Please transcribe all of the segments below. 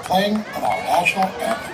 playing in our national anthem.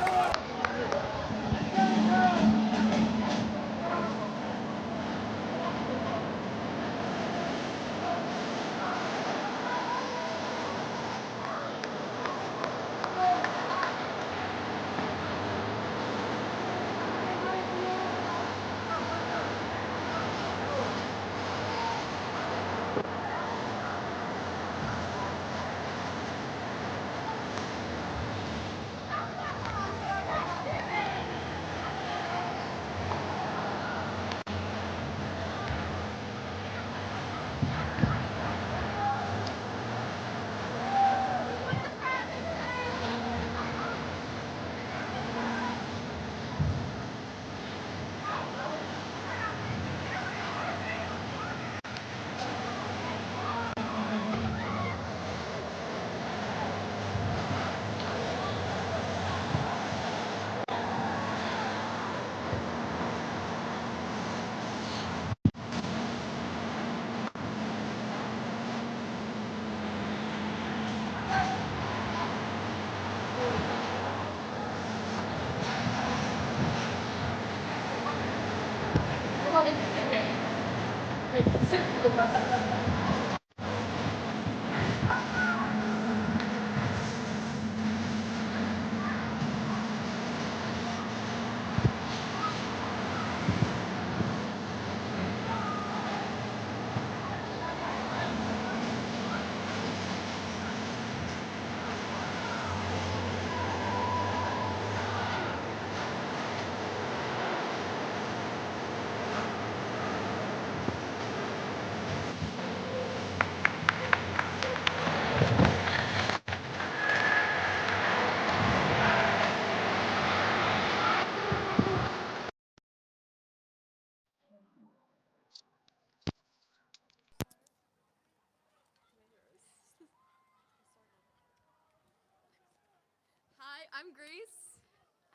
Hi, I'm Grace.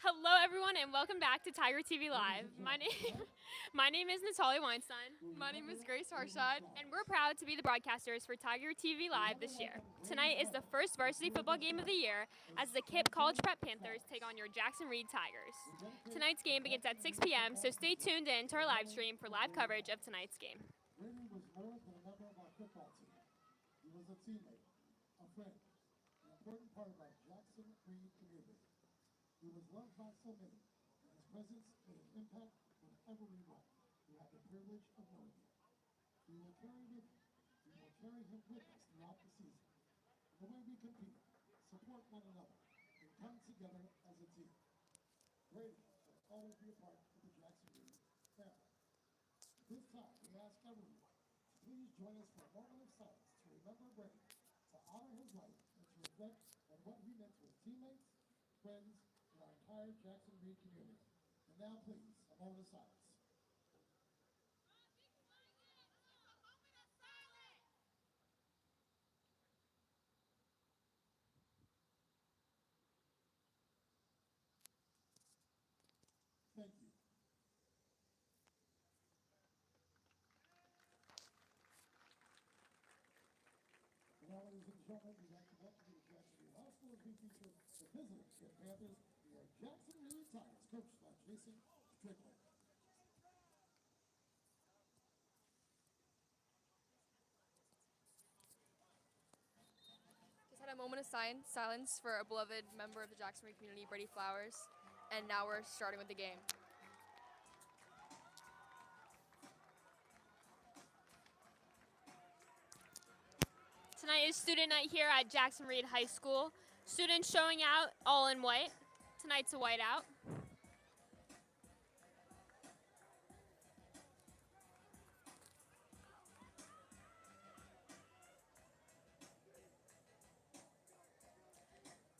Hello, everyone, and welcome back to Tiger TV Live. My name is Natalia Weinstein. My name is Grace Harside. And we're proud to be the broadcasters for Tiger TV Live this year. Tonight is the first varsity football game of the year as the KIPP College Prep Panthers take on your Jackson Reed Tigers. Tonight's game begins at 6 p.m., so stay tuned in to our live stream for live coverage of tonight's game. Brady was more than a member of our football team. He was a teammate, a friend, an important part of our Jackson Reed community. He was loved by so many, and his presence made an impact wherever we went. We had the privilege of knowing him. We will carry with him. We will carry him with us throughout the season. The way we compete, support one another, and come together as a team. Brady will always be a part of the Jackson Reed family. This time, we ask everyone to please join us for a moment of silence to remember Brady, to honor his life, and to reflect on what he meant to his teammates, friends, and our entire Jackson Reed community. And now, please, a moment of silence. Thank you. And now, ladies and gentlemen, we'd like to welcome you to Jackson Reed High School as we feature the visiting KIPP Panthers, your Jackson Reed Tigers, coached by Jason Strickland. Just had a moment of silence for a beloved member of the Jackson Reed community, Brady Flowers. And now we're starting with the game. Tonight is student night here at Jackson Reed High School. Students showing out all in white. Tonight's a whiteout.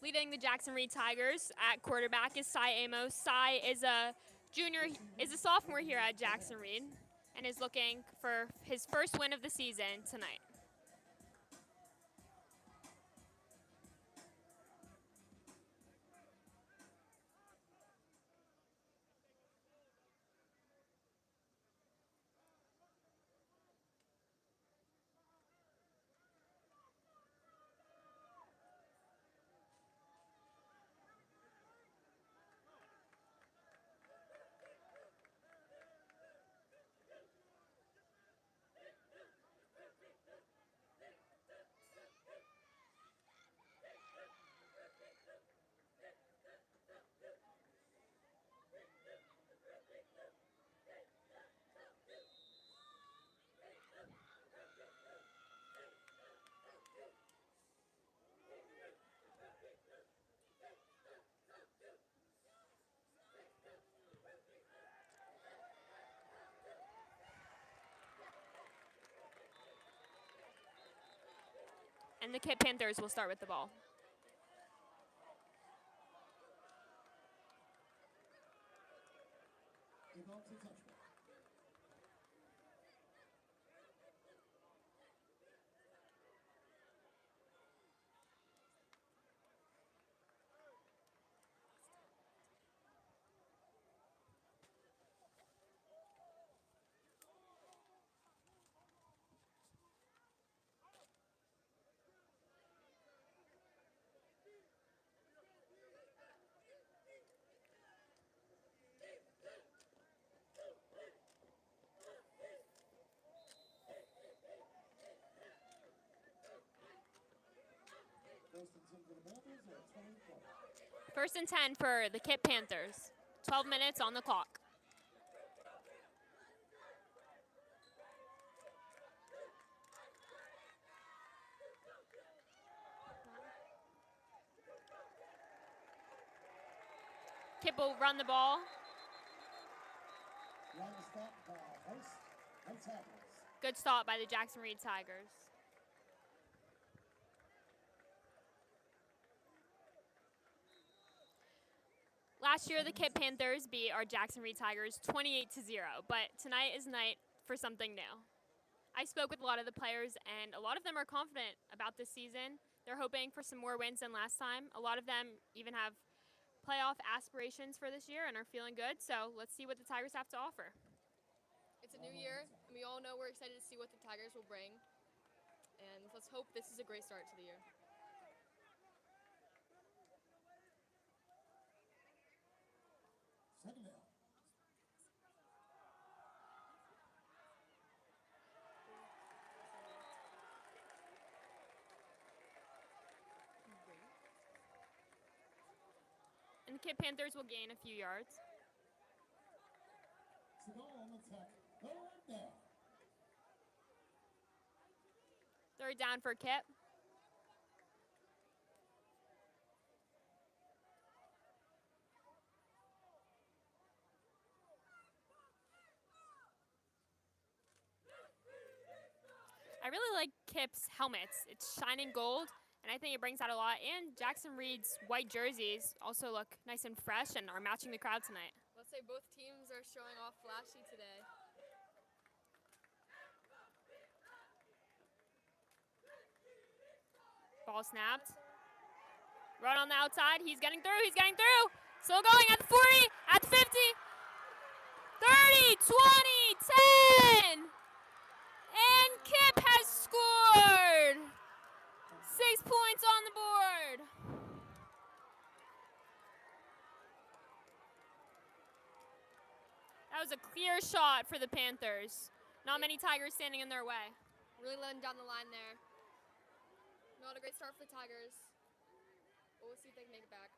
Leading the Jackson Reed Tigers at quarterback is Cy Amos. Cy is a sophomore here at Jackson Reed and is looking for his first win of the season tonight. And the KIPP Panthers will start with the ball. Develops a touchback. First and 10 for the KIPP Panthers. 12 minutes on the clock. KIPP will run the ball. Good stop by the Jackson Reed Tigers. Last year, the KIPP Panthers beat our Jackson Reed Tigers 28-0, but tonight is night for something new. I spoke with a lot of the players, and a lot of them are confident about this season. They're hoping for some more wins than last time. A lot of them even have playoff aspirations for this year and are feeling good, so let's see what the Tigers have to offer. It's a new year, and we all know we're excited to see what the Tigers will bring. And let's hope this is a great start to the year. Second down. And the KIPP Panthers will gain a few yards. To go on attack. Third down. Third down for KIPP. I really like KIPP's helmets. It's shining gold, and I think it brings out a lot. And Jackson Reed's white jerseys also look nice and fresh and are matching the crowd tonight. Let's say both teams are showing off flashy today. Ball snapped. Run on the outside. He's getting through. He's getting through. Still going at the 40, at the 50, 30, 20, 10. And KIPP has scored. 6 points on the board. That was a clear shot for the Panthers. Not many Tigers standing in their way. Really letting down the line there. Not a great start for the Tigers. But we'll see if they can make it back.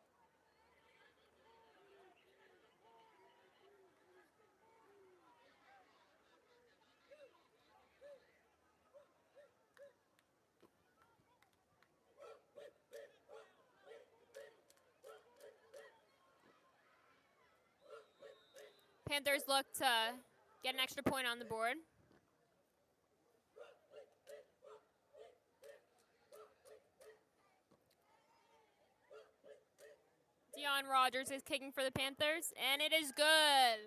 Panthers look to get an extra point on the board. Deion Rogers is kicking for the Panthers, and it is good.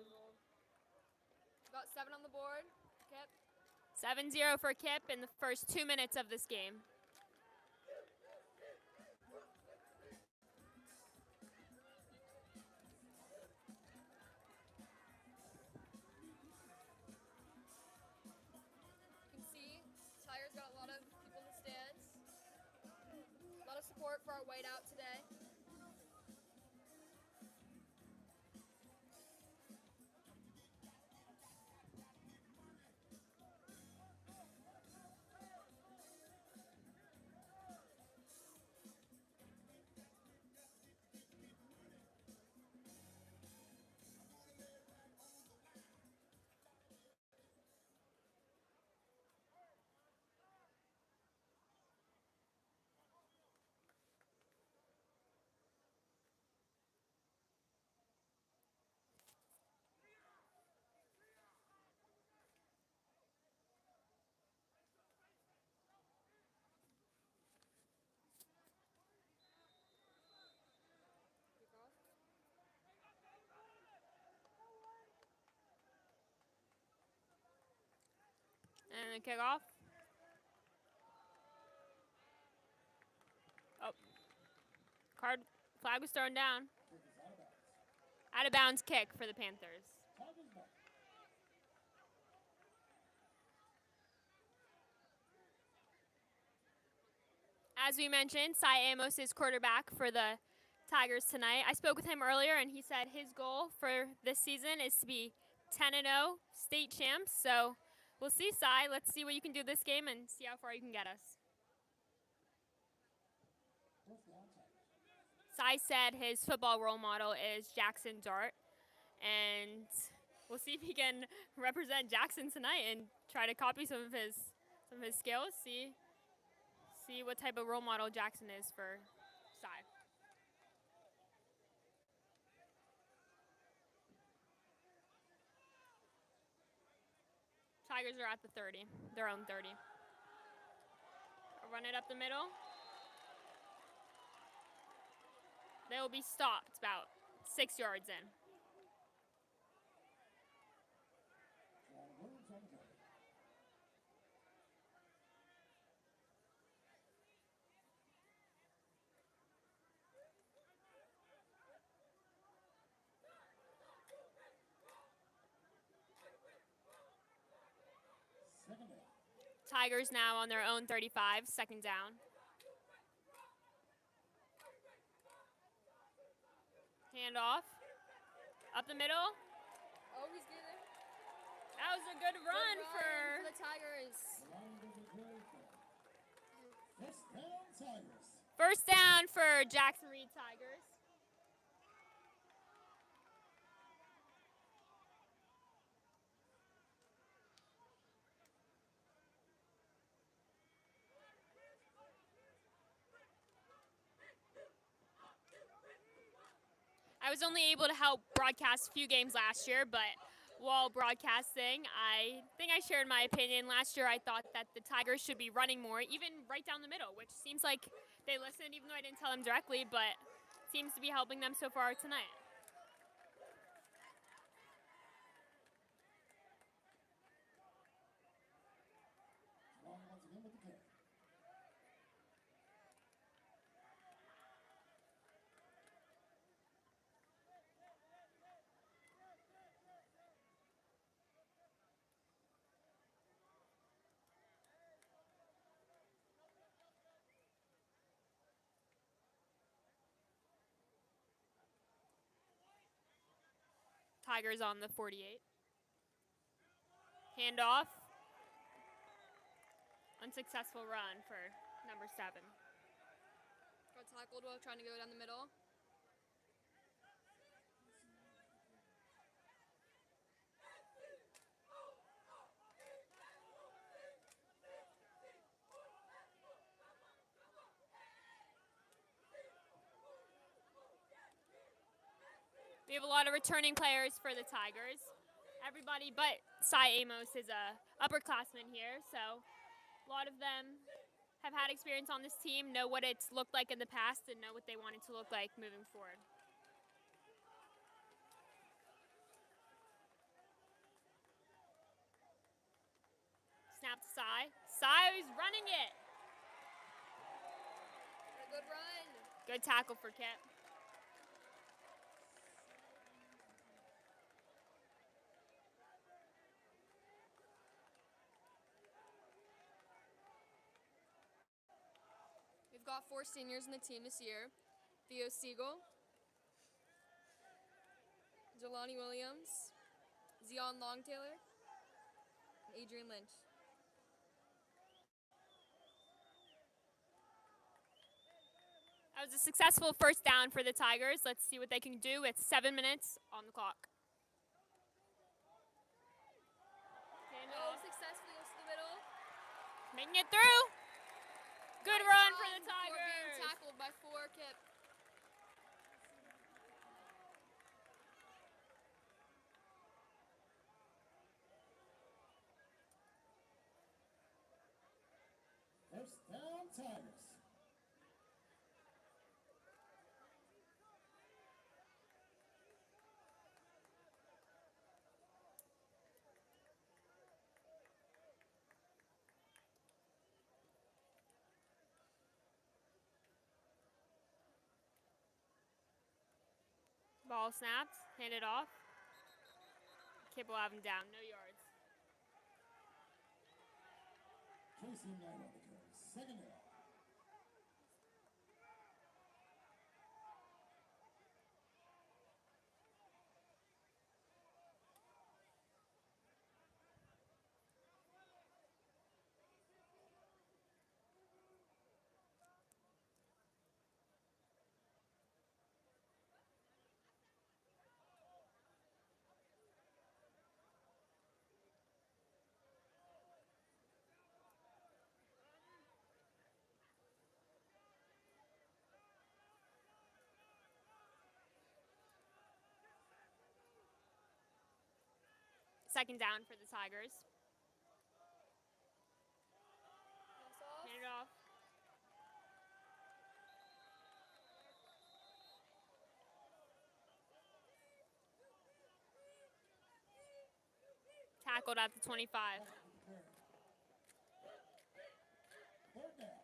Got 7 on the board. KIPP. 7-0 for KIPP in the first 2 minutes of this game. You can see Tigers got a lot of people in the stands. A lot of support for our whiteout today. And the kickoff. Oh. Flag was thrown down. Kick is out of bounds. Out of bounds kick for the Panthers. Tigers ball. As we mentioned, Cy Amos is quarterback for the Tigers tonight. I spoke with him earlier, and he said his goal for this season is to be 10-0 state champs. So we'll see, Cy. Let's see what you can do this game and see how far you can get us. Fourth down, Tigers. Cy said his football role model is Jackson Dart, and we'll see if he can represent Jackson tonight and try to copy some of his skills. See what type of role model Jackson is for Cy. Tigers are at the 30, their own 30. Run it up the middle. They will be stopped about 6 yards in. Williams on the carry. Second down. Tigers now on their own 35, second down. Handoff. Up the middle. Oh, he's getting there. That was a good run for the Tigers. The line doesn't carry for. First down, Tigers. first down for Jackson Reed Tigers. I was only able to help broadcast a few games last year, but while broadcasting, I think I shared my opinion. Last year, I thought that the Tigers should be running more, even right down the middle, which seems like they listened, even though I didn't tell them directly, but seems to be helping them so far tonight. Long once again with the carry. Tigers on the 48. Handoff. Unsuccessful run for number 7. Got tackled while trying to go down the middle. We have a lot of returning players for the Tigers. Everybody but Cy Amos is a upperclassman here, so a lot of them have had experience on this team, know what it's looked like in the past, and know what they want it to look like moving forward. Snap to Cy. Cy's running it. A good run. Good tackle for KIPP. We've got 4 seniors in the team this year. Theo Siegel, Jelani Williams, Zion Longtaylor, and Adrian Lynch. That was a successful first down for the Tigers. Let's see what they can do with 7 minutes on the clock. Oh, successfully goes to the middle. Making it through. Good Nice run for the before being Tigers. tackled by 4 KIPP. First down, Tigers. Ball snapped, handed off. KIPP will have him down, no yards. Tracy Knight on the carry. Second down. Second down for the Tigers. Handed off. Tackled at the 25. Third down.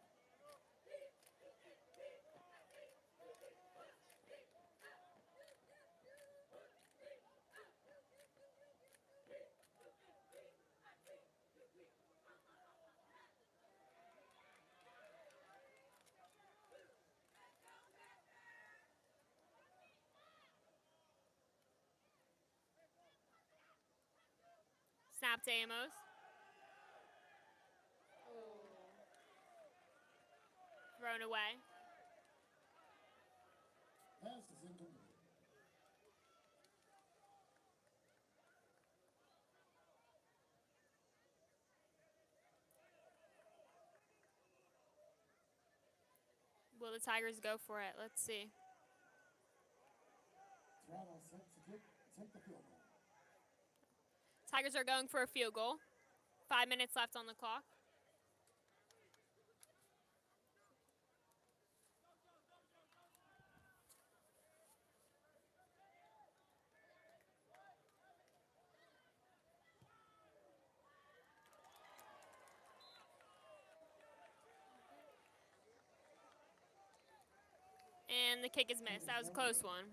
Snap to Amos. Thrown away. Pass is incomplete. Will the Tigers go for it? Let's see. Toronto set to attempt the field goal. Tigers are going for a field goal. 5 minutes left on the clock. And the kick is missed. That was a close one.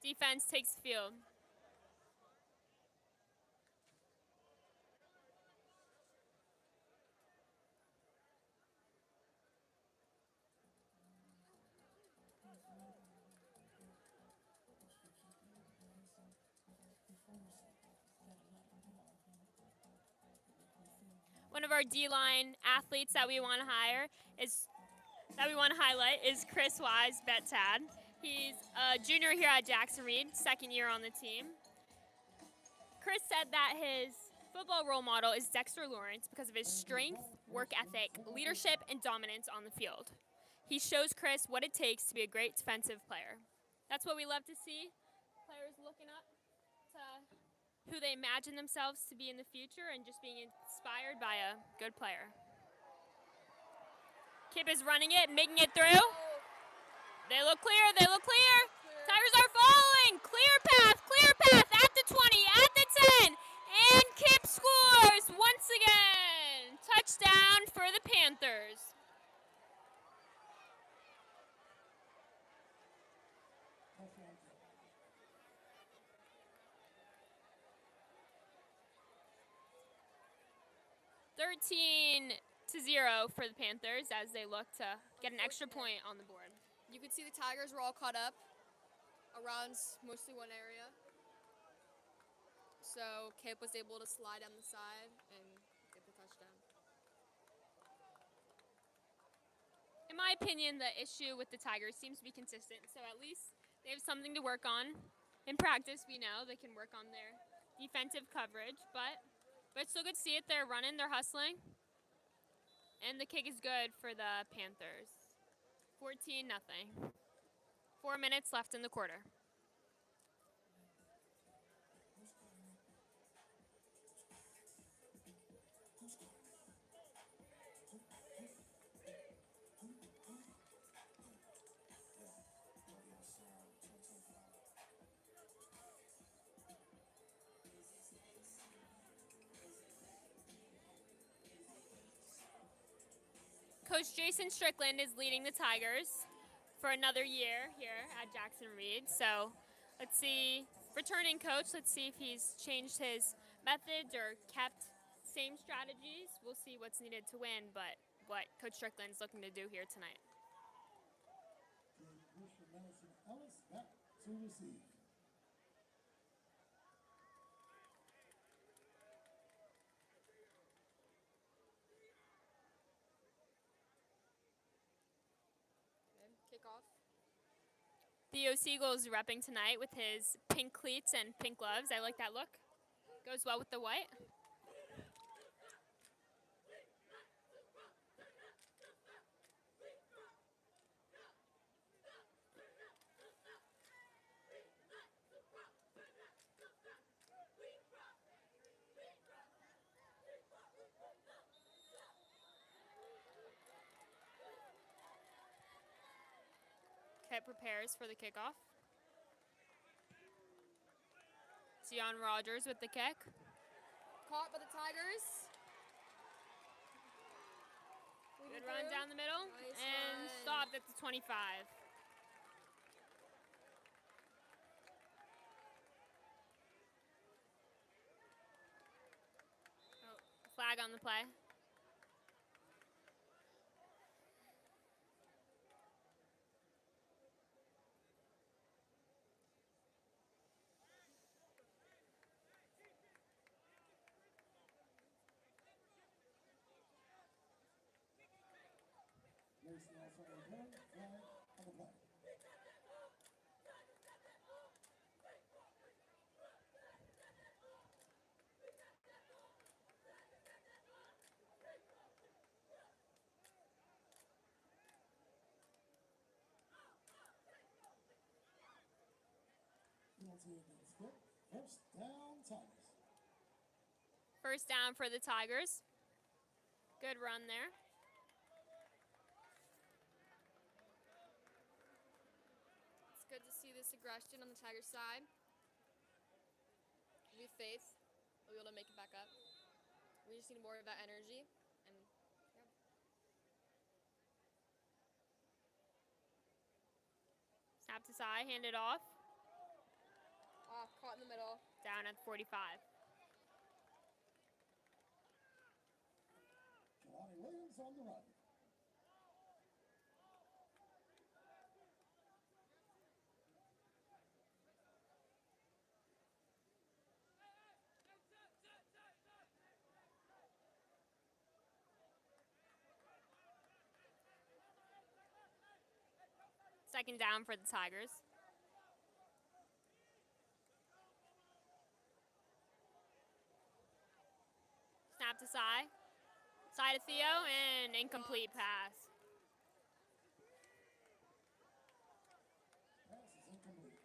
Defense takes the field. One of our D-line athletes that we want to highlight is Chris Wise, Betad. He's a junior here at Jackson Reed, second year on the team. Chris said that his football role model is Dexter Lawrence because of his strength, work ethic, leadership, and dominance on the field. He shows Chris what it takes to be a great defensive player. That's what we love to see, players looking up to who they imagine themselves to be in the future and just being inspired by a good player. KIPP is running it, making it through. They look clear, they look clear. Tigers are following. Clear path at the 20, at the 10. And KIPP scores once again. Touchdown for the Panthers. Touchdown. 13-0 for the Panthers as they look to get an extra point on the board. You could see the Tigers were all caught up around mostly one area. So KIPP was able to slide down the side and get the touchdown. In my opinion, the issue with the Tigers seems to be consistent. So at least they have something to work on. In practice, we know they can work on their defensive coverage, but it's still good to see it. They're running, they're hustling. And the kick is good for the Panthers. 14-0. 4 minutes left in the quarter. Coach Jason Strickland is leading the Tigers. for another year here at Jackson Reed. So let's see, returning coach, let's see if he's changed his methods or kept same strategies. We'll see what's needed to win, but what Coach Strickland's looking to do here tonight. Commissioner Madison Ellis back to receive. Kickoff. Theo Siegel's repping tonight with his pink cleats and pink gloves. I like that look. Goes well with the white. KIPP prepares for the kickoff. Zion Rogers with the kick. Caught by the Tigers. Good run down the middle. Nice and run. stopped at the 25. Oh, flag on the play. Mason also returned, flag on the play. Penalty against KIPP. First down, Tigers. First down for the Tigers. Good run there. It's good to see this aggression on the Tigers side. We have faith we'll be able to make it back up. We just need more of that energy. And yeah. Snap to Sai, hand it off. Off, caught in the middle. Down at 45. Jelani Williams on the run. Second down for the Tigers. Snap to Sai. Sai to Theo, and incomplete pass. Pass is incomplete.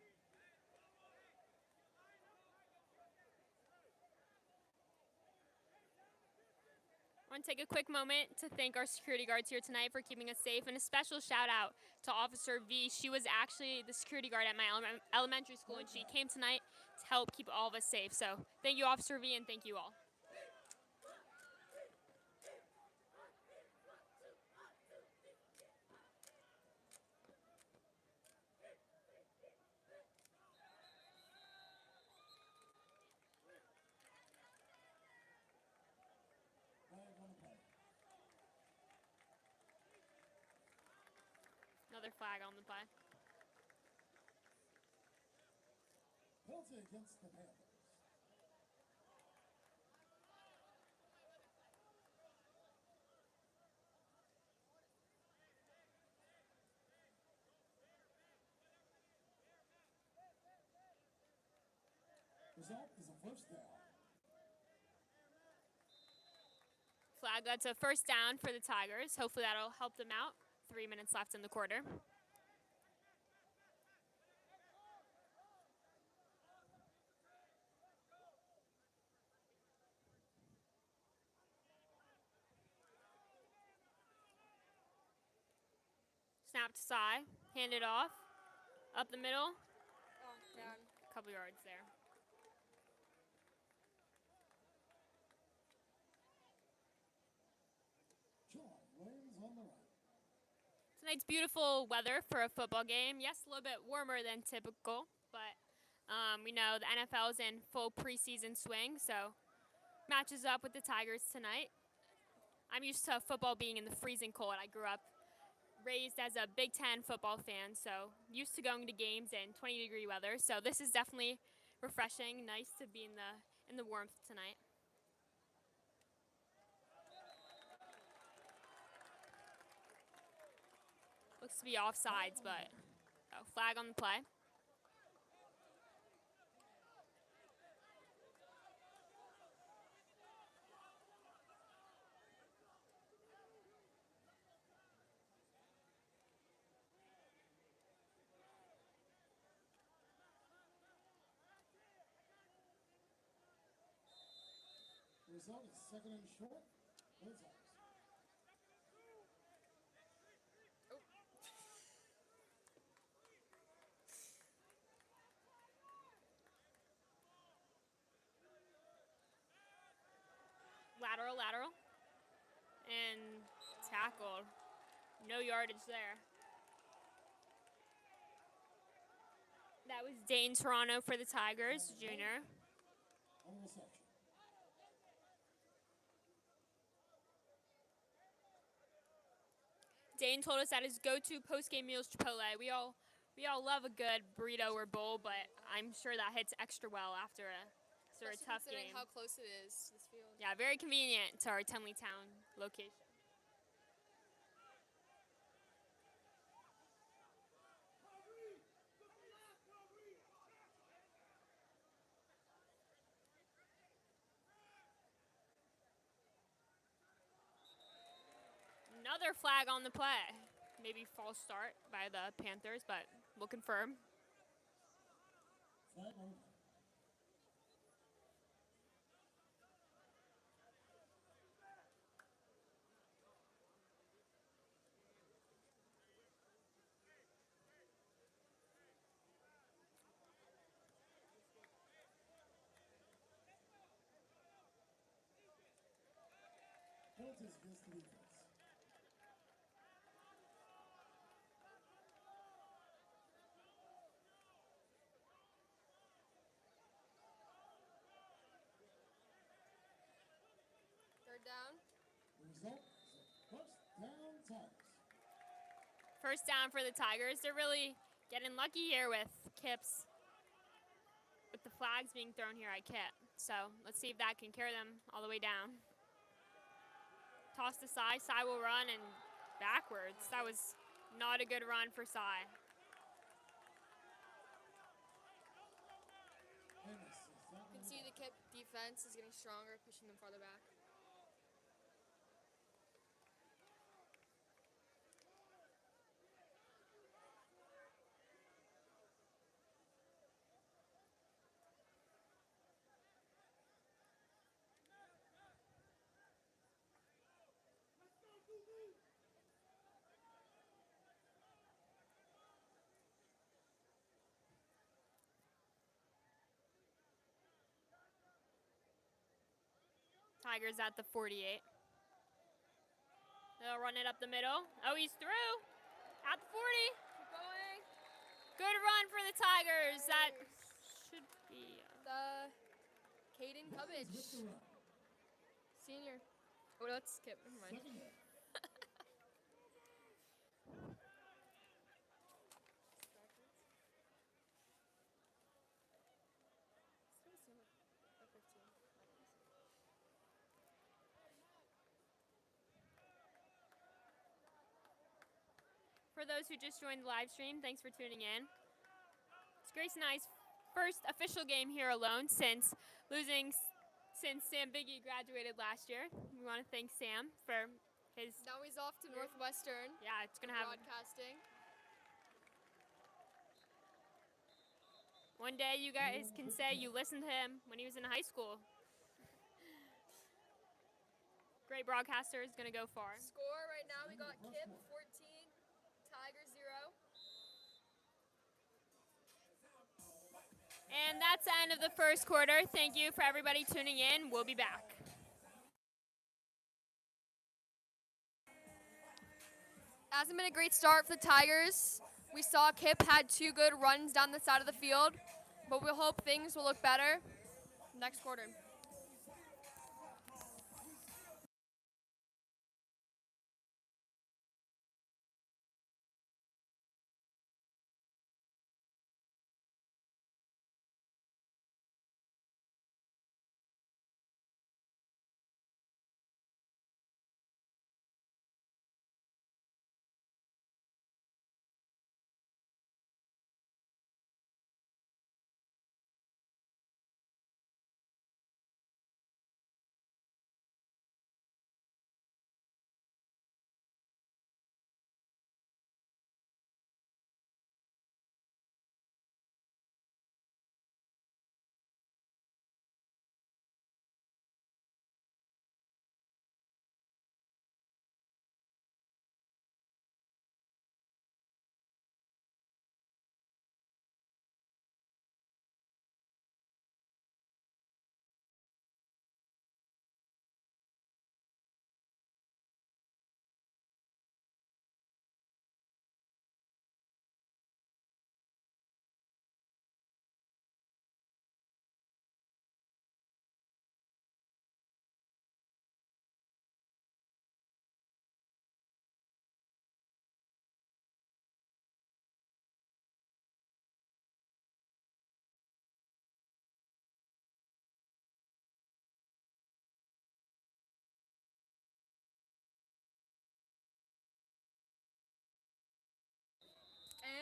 I want to take a quick moment to thank our security guards here tonight for keeping us safe, and a special shout out to Officer V. She was actually the security guard at my elementary school, and she came tonight to help keep all of us safe. So thank you, Officer V, and thank you all. Flag on the play. Another flag on the play. Penalty against the Panthers. Result is a first down. Flag, that's a first down for the Tigers. Hopefully that'll help them out. 3 minutes left in the quarter. Snap to Sai, hand it off, up the middle, Oh, down. a couple yards there. Jelani Williams on the run. Tonight's beautiful weather for a football game. Yes, a little bit warmer than typical, but we know the NFL is in full preseason swing, so matches up with the Tigers tonight. I'm used to football being in the freezing cold. I grew up raised as a Big Ten football fan, so used to going to games in 20-degree weather. So this is definitely refreshing. Nice to be in the warmth tonight. Looks to be offsides, but flag on the play. The result is 2nd and short. Bullseyes. Lateral, and tackled. No yardage there. That was Dane Toronto for the Tigers, junior. On reception. Dane told us that his go-to post-game meal is Chipotle. We all love a good burrito or bowl, but I'm sure that hits extra well after a Especially tough considering game. how close it is to this field. Yeah, very convenient to our Tenleytown location. Another flag on the play. Maybe false start by the Panthers, but we'll confirm. Flag over. Penalties against the defense. Third down. The result is a first down Tigers. First down for the Tigers. They're really getting lucky here with KIPP's, with the flags being thrown here at KIPP. So let's see if that can carry them all the way down. Toss to Cy. Cy will run and backwards. That was not a good run for Cy. You can see the KIPP defense is getting stronger, pushing them farther back. Tigers at the 48. They'll run it up the middle. Oh, he's through. At the 40. Keep going. Good run for the Tigers. That should be... The Caden With Cubbage, the run. senior. Oh, that's KIPP. Never mind. Second down. For those who just joined the live stream, thanks for tuning in. It's Grace and I's first official game here alone since Sam Biggie graduated last year. We want to thank Sam for his... Now he's off to Northwestern. Yeah, it's going to have... Broadcasting. One day you guys can say you listened to him when he was in high school. Great broadcaster, is going to go far. Score right now, we got KIPP 14, Tigers 0. And that's the end of the first quarter. Thank you for everybody tuning in. We'll be back. Hasn't been a great start for the Tigers. We saw KIPP had 2 good runs down the side of the field, but we'll hope things will look better next quarter.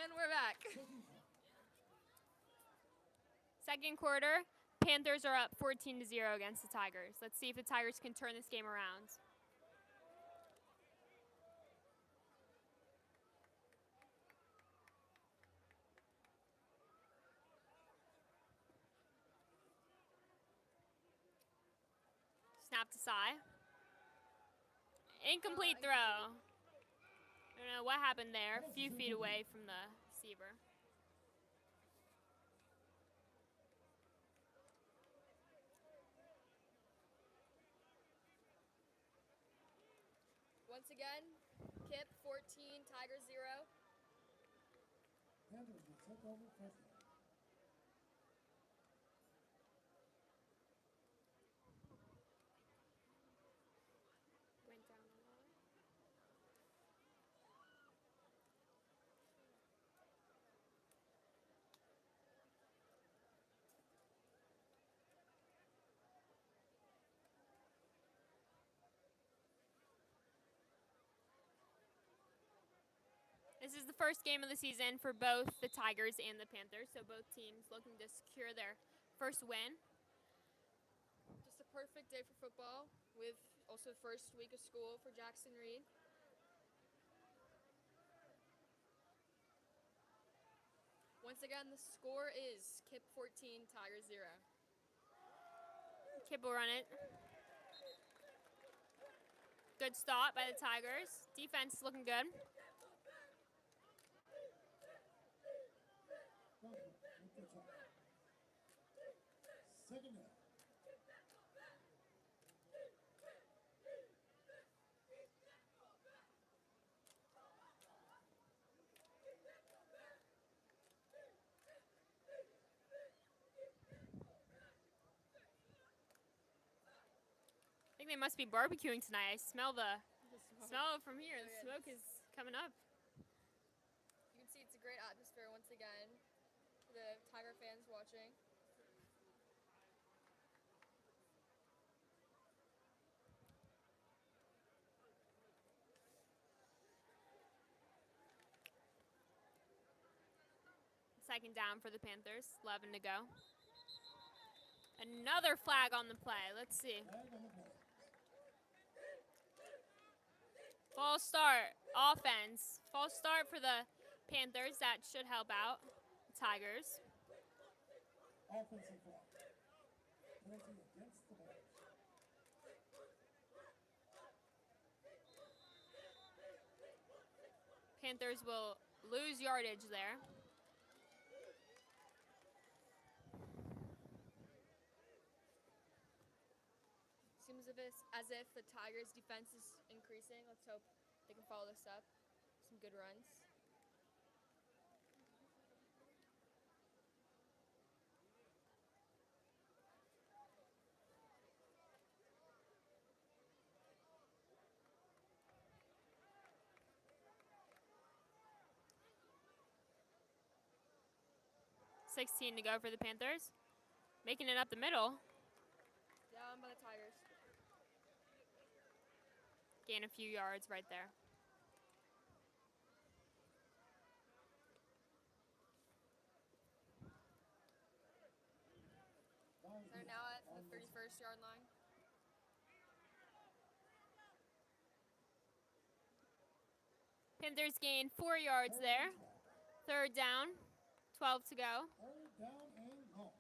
And we're back. Second quarter, Panthers are up 14-0 against the Tigers. Let's see if the Tigers can turn this game around. Snap to Sai. Incomplete throw. I don't know what happened there. A few feet away from the receiver. Once again, KIPP 14, Tigers 0. Panthers will take over first down. Went down a lot. This is the first game of the season for both the Tigers and the Panthers, so both teams looking to secure their first win. Just a perfect day for football with also the first week of school for Jackson Reed. Once again, the score is KIPP 14, Tigers 0. KIPP will run it. Good stop by the Tigers. Defense looking good. Second down. I think they must be barbecuing tonight. I smell smell it from here. The smoke is coming up. You can see it's a great atmosphere once again for the Tiger fans watching. Second down for the Panthers. 11 to go. Another flag on the play. Let's see. Flag on the play. False start. Offense. False start for the Panthers. That should help out the Tigers. Offensive flag. Penalty against the Bears. Panthers will lose yardage there. Seems as if the Tigers' defense is increasing. Let's hope they can follow this up. some good runs. .16 to go for the Panthers. Making it up the middle. Down by the Tigers. Gain a few yards right there. They're now at the 31st yard line. Panthers gain 4 yards there. Third down, 12 to go. Third down and long.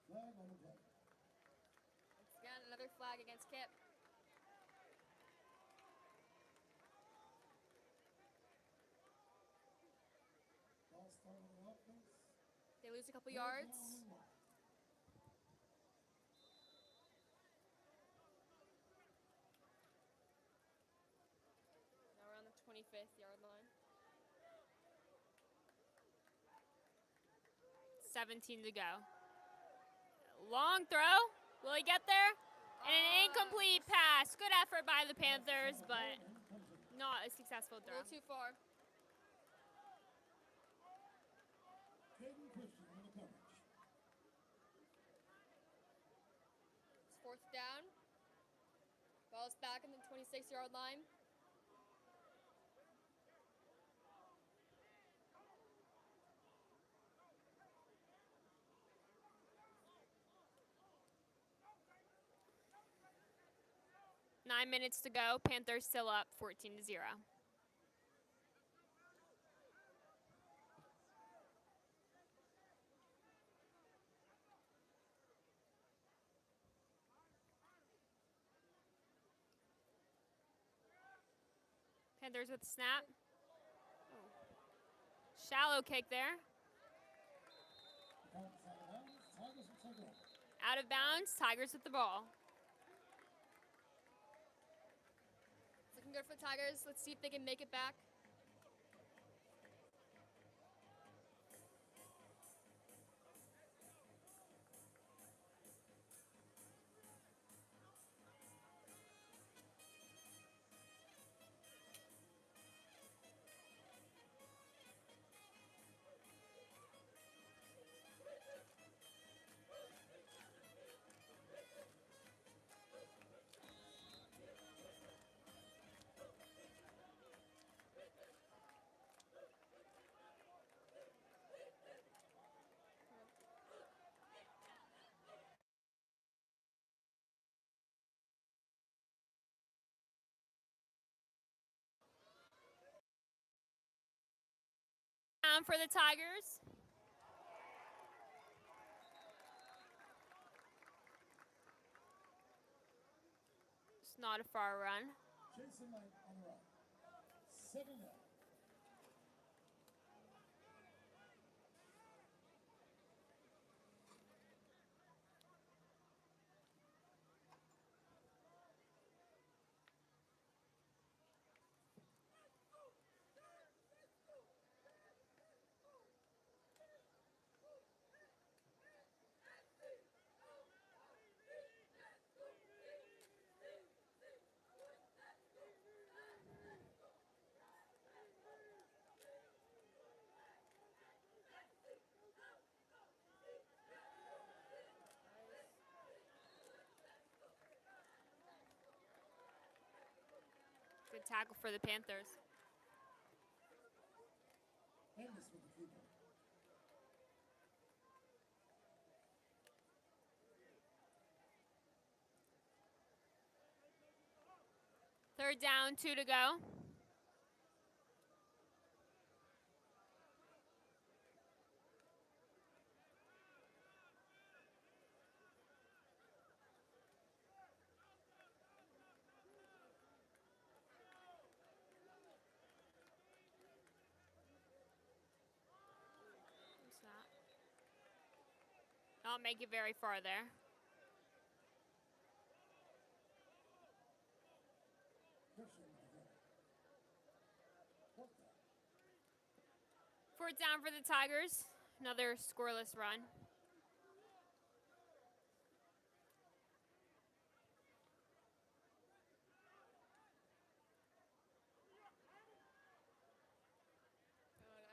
Flag on the play. Once again, another flag against KIPP. Ball start on the offense. They lose a couple Third down yards. and long. Now we're on the 25th yard line. 17 to go. Long throw. Will he get there? And an incomplete pass. Good effort by the Panthers, but not a successful A throw. little too far. Caden Christian on the coverage. It's fourth down. Ball's back in the 26-yard line. Nine minutes to go. Panthers still up 14 to 0. Panthers with the snap. Shallow kick there. Ball is out of bounds. Tigers will take over. Out of bounds. Tigers with the ball. It's looking good for the Tigers. Let's see if they can make it back. Down for the Tigers. It's not a far run. Jason Knight on the run. Second down. Good tackle for the Panthers. Ennis with the keeper. Third down, 2 to go. not make it very far there. Fourth down for the Tigers. Another scoreless run.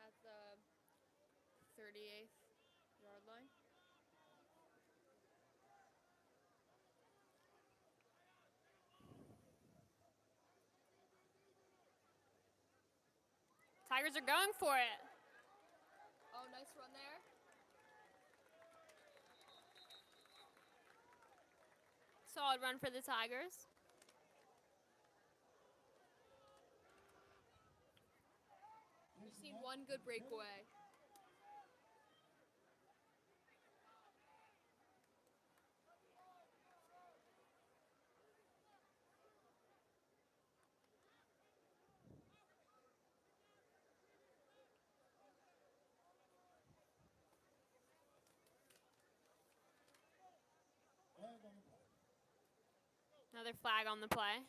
At the 38th yard line. Tigers are going for it. Oh, nice run there. Solid run for the Tigers. We've seen one good breakaway. Another flag on the play.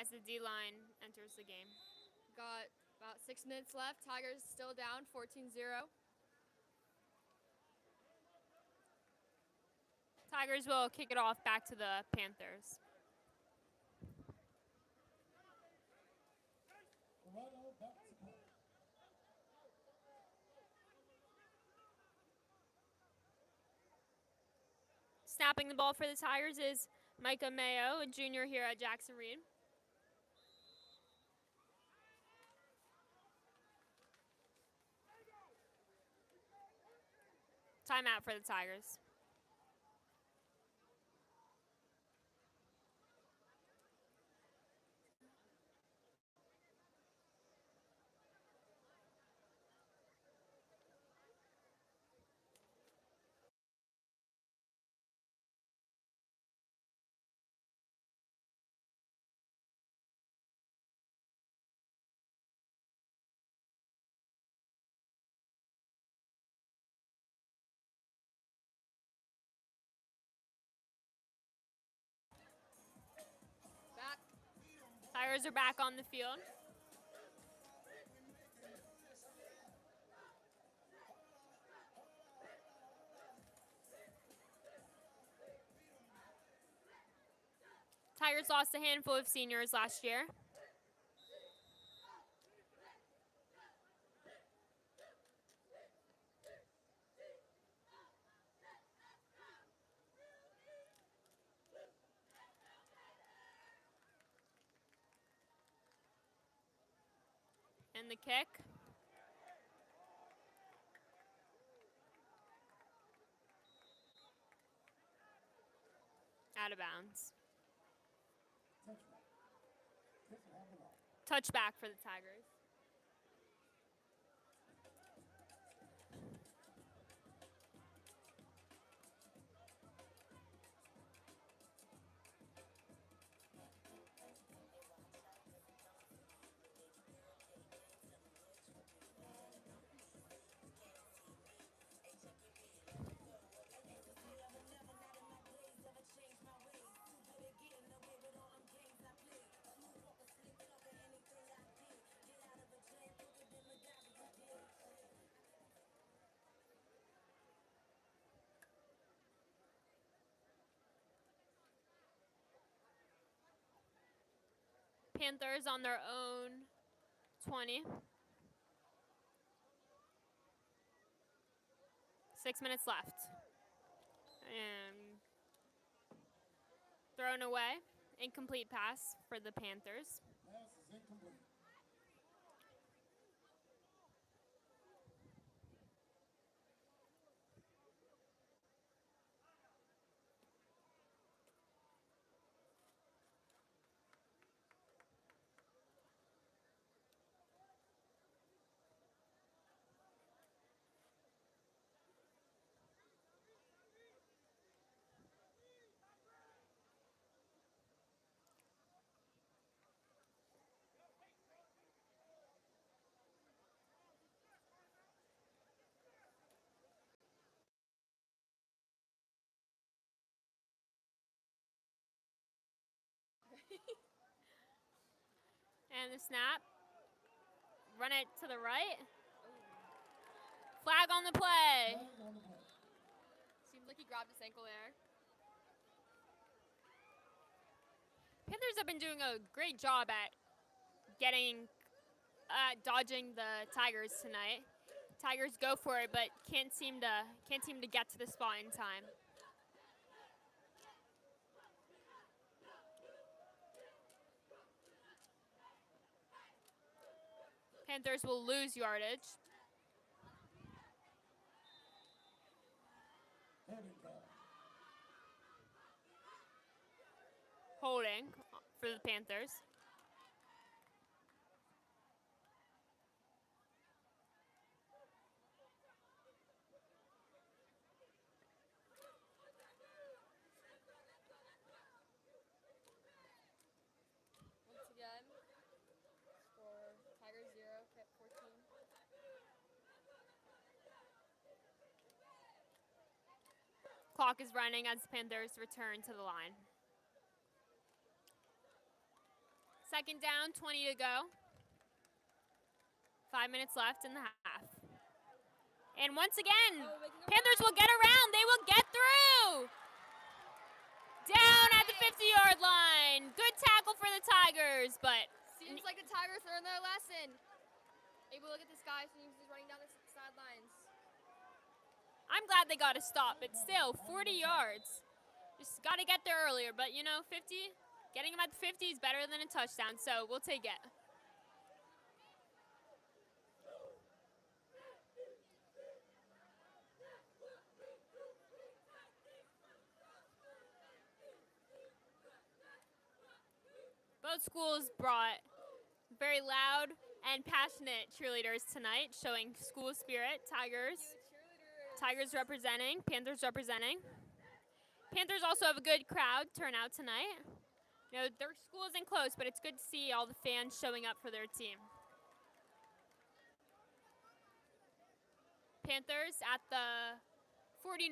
As the D-line enters the game. Got about 6 minutes left. Tigers still down 14-0. Tigers will kick it off back to the Panthers. Snapping the ball for the Tigers is Micah Mayo, a junior here at Jackson Reed. Timeout for the Tigers. Back. Tigers are back on the field. Tigers lost a handful of seniors last year. And the kick. Out of bounds. Touchback for the Tigers. Panthers on their own 20. 6 minutes left. And thrown away. Incomplete pass for the Panthers. Pass is incomplete. And the snap. Run it to the right. Flag on the play. Flag on the play. Seemed like he grabbed his ankle there. Panthers have been doing a great job at dodging the Tigers tonight. Tigers go for it, but can't seem to get to the spot in time. Panthers will lose yardage. Holding call. Holding for the Panthers. Once again, score Tigers 0, KIPP 14. Clock is running as the Panthers return to the line. Second down, 20 to go. 5 minutes left in the half. And once again, Panthers will get around. They will get through. Down at the 50-yard line. Good tackle for the Tigers, but Seems like the Tigers learned their lesson. Able to look at this guy, seems he's running down the sidelines. I'm glad they got a stop. But still, 40 yards. Just got to get there earlier. But, 50, getting them at the 50 is better than a touchdown, so we'll take it. Both schools brought very loud and passionate cheerleaders tonight, showing school spirit. Tigers representing, Panthers representing. Panthers also have a good crowd turnout tonight. Their school isn't close, but it's good to see all the fans showing up for their team. Panthers at the 49.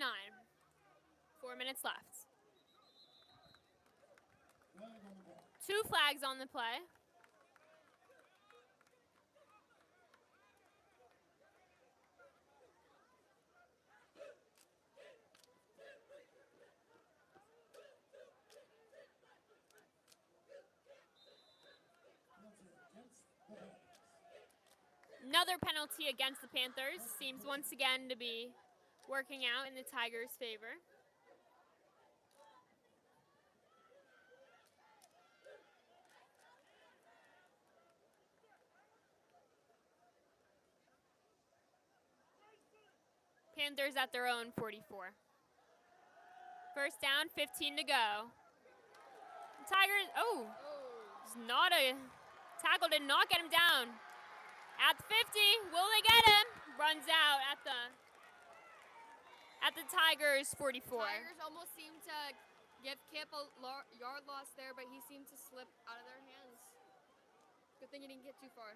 4 minutes left. Flag on the ball. 2 flags on the play. Another penalty against the Panthers seems once again to be working out in the Tigers' favor. Panthers at their own 44. First down, 15 to go. Tigers, it's not a tackle, did not get him down. At the 50, will they get him? Runs out at the Tigers 44. Tigers almost seemed to give KIPP a yard loss there, but he seemed to slip out of their hands. Good thing he didn't get too far.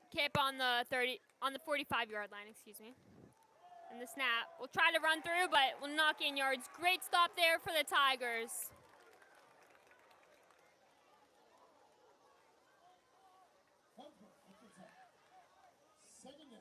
KIPP on the 45-yard line, excuse me. And the snap. We'll try to run through, but we'll knock in yards. Great stop there for the Tigers. Second down.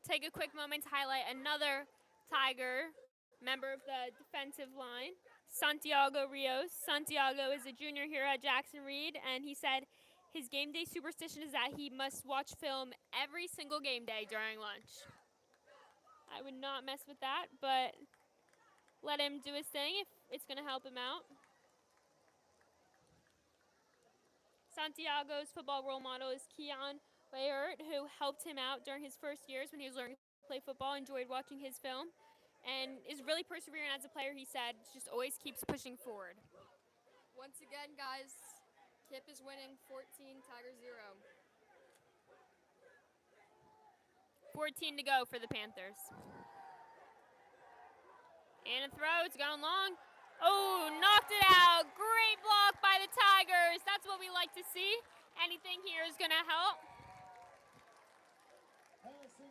Take a quick moment to highlight another Tiger member of the defensive line, Santiago Rios. Santiago is a junior here at Jackson Reed, and he said his game day superstition is that he must watch film every single game day during lunch. I would not mess with that, but let him do his thing if it's going to help him out. Santiago's football role model is Keon Wayert, who helped him out during his first years when he was learning to play football, enjoyed watching his film, and is really persevering as a player. He said just always keeps pushing forward. Once again, guys, KIPP is winning 14, Tigers 0. 14 to go for the Panthers. And a throw, it's going long. Oh, knocked it out. Great block by the Tigers. That's what we like to see. Anything here is going to help.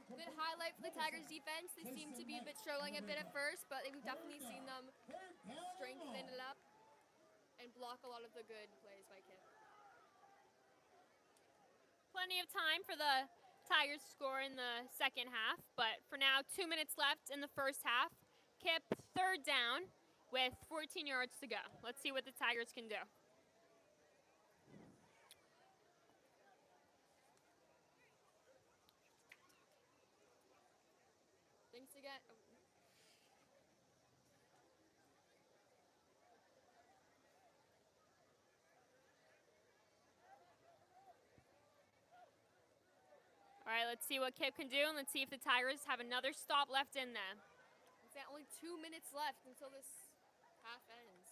Good highlight for the Tigers defense. They seem to be struggling a bit at first, but we've definitely seen them strengthen it up and block a lot of the good plays by KIPP. Plenty of time for the Tigers to score in the second half, but for now, 2 minutes left in the first half. KIPP third down with 14 yards to go. Let's see what the Tigers can do. Thanks again. Oh. All right, let's see what KIPP can do, and let's see if the Tigers have another stop left in them. It's only 2 minutes left until this half ends.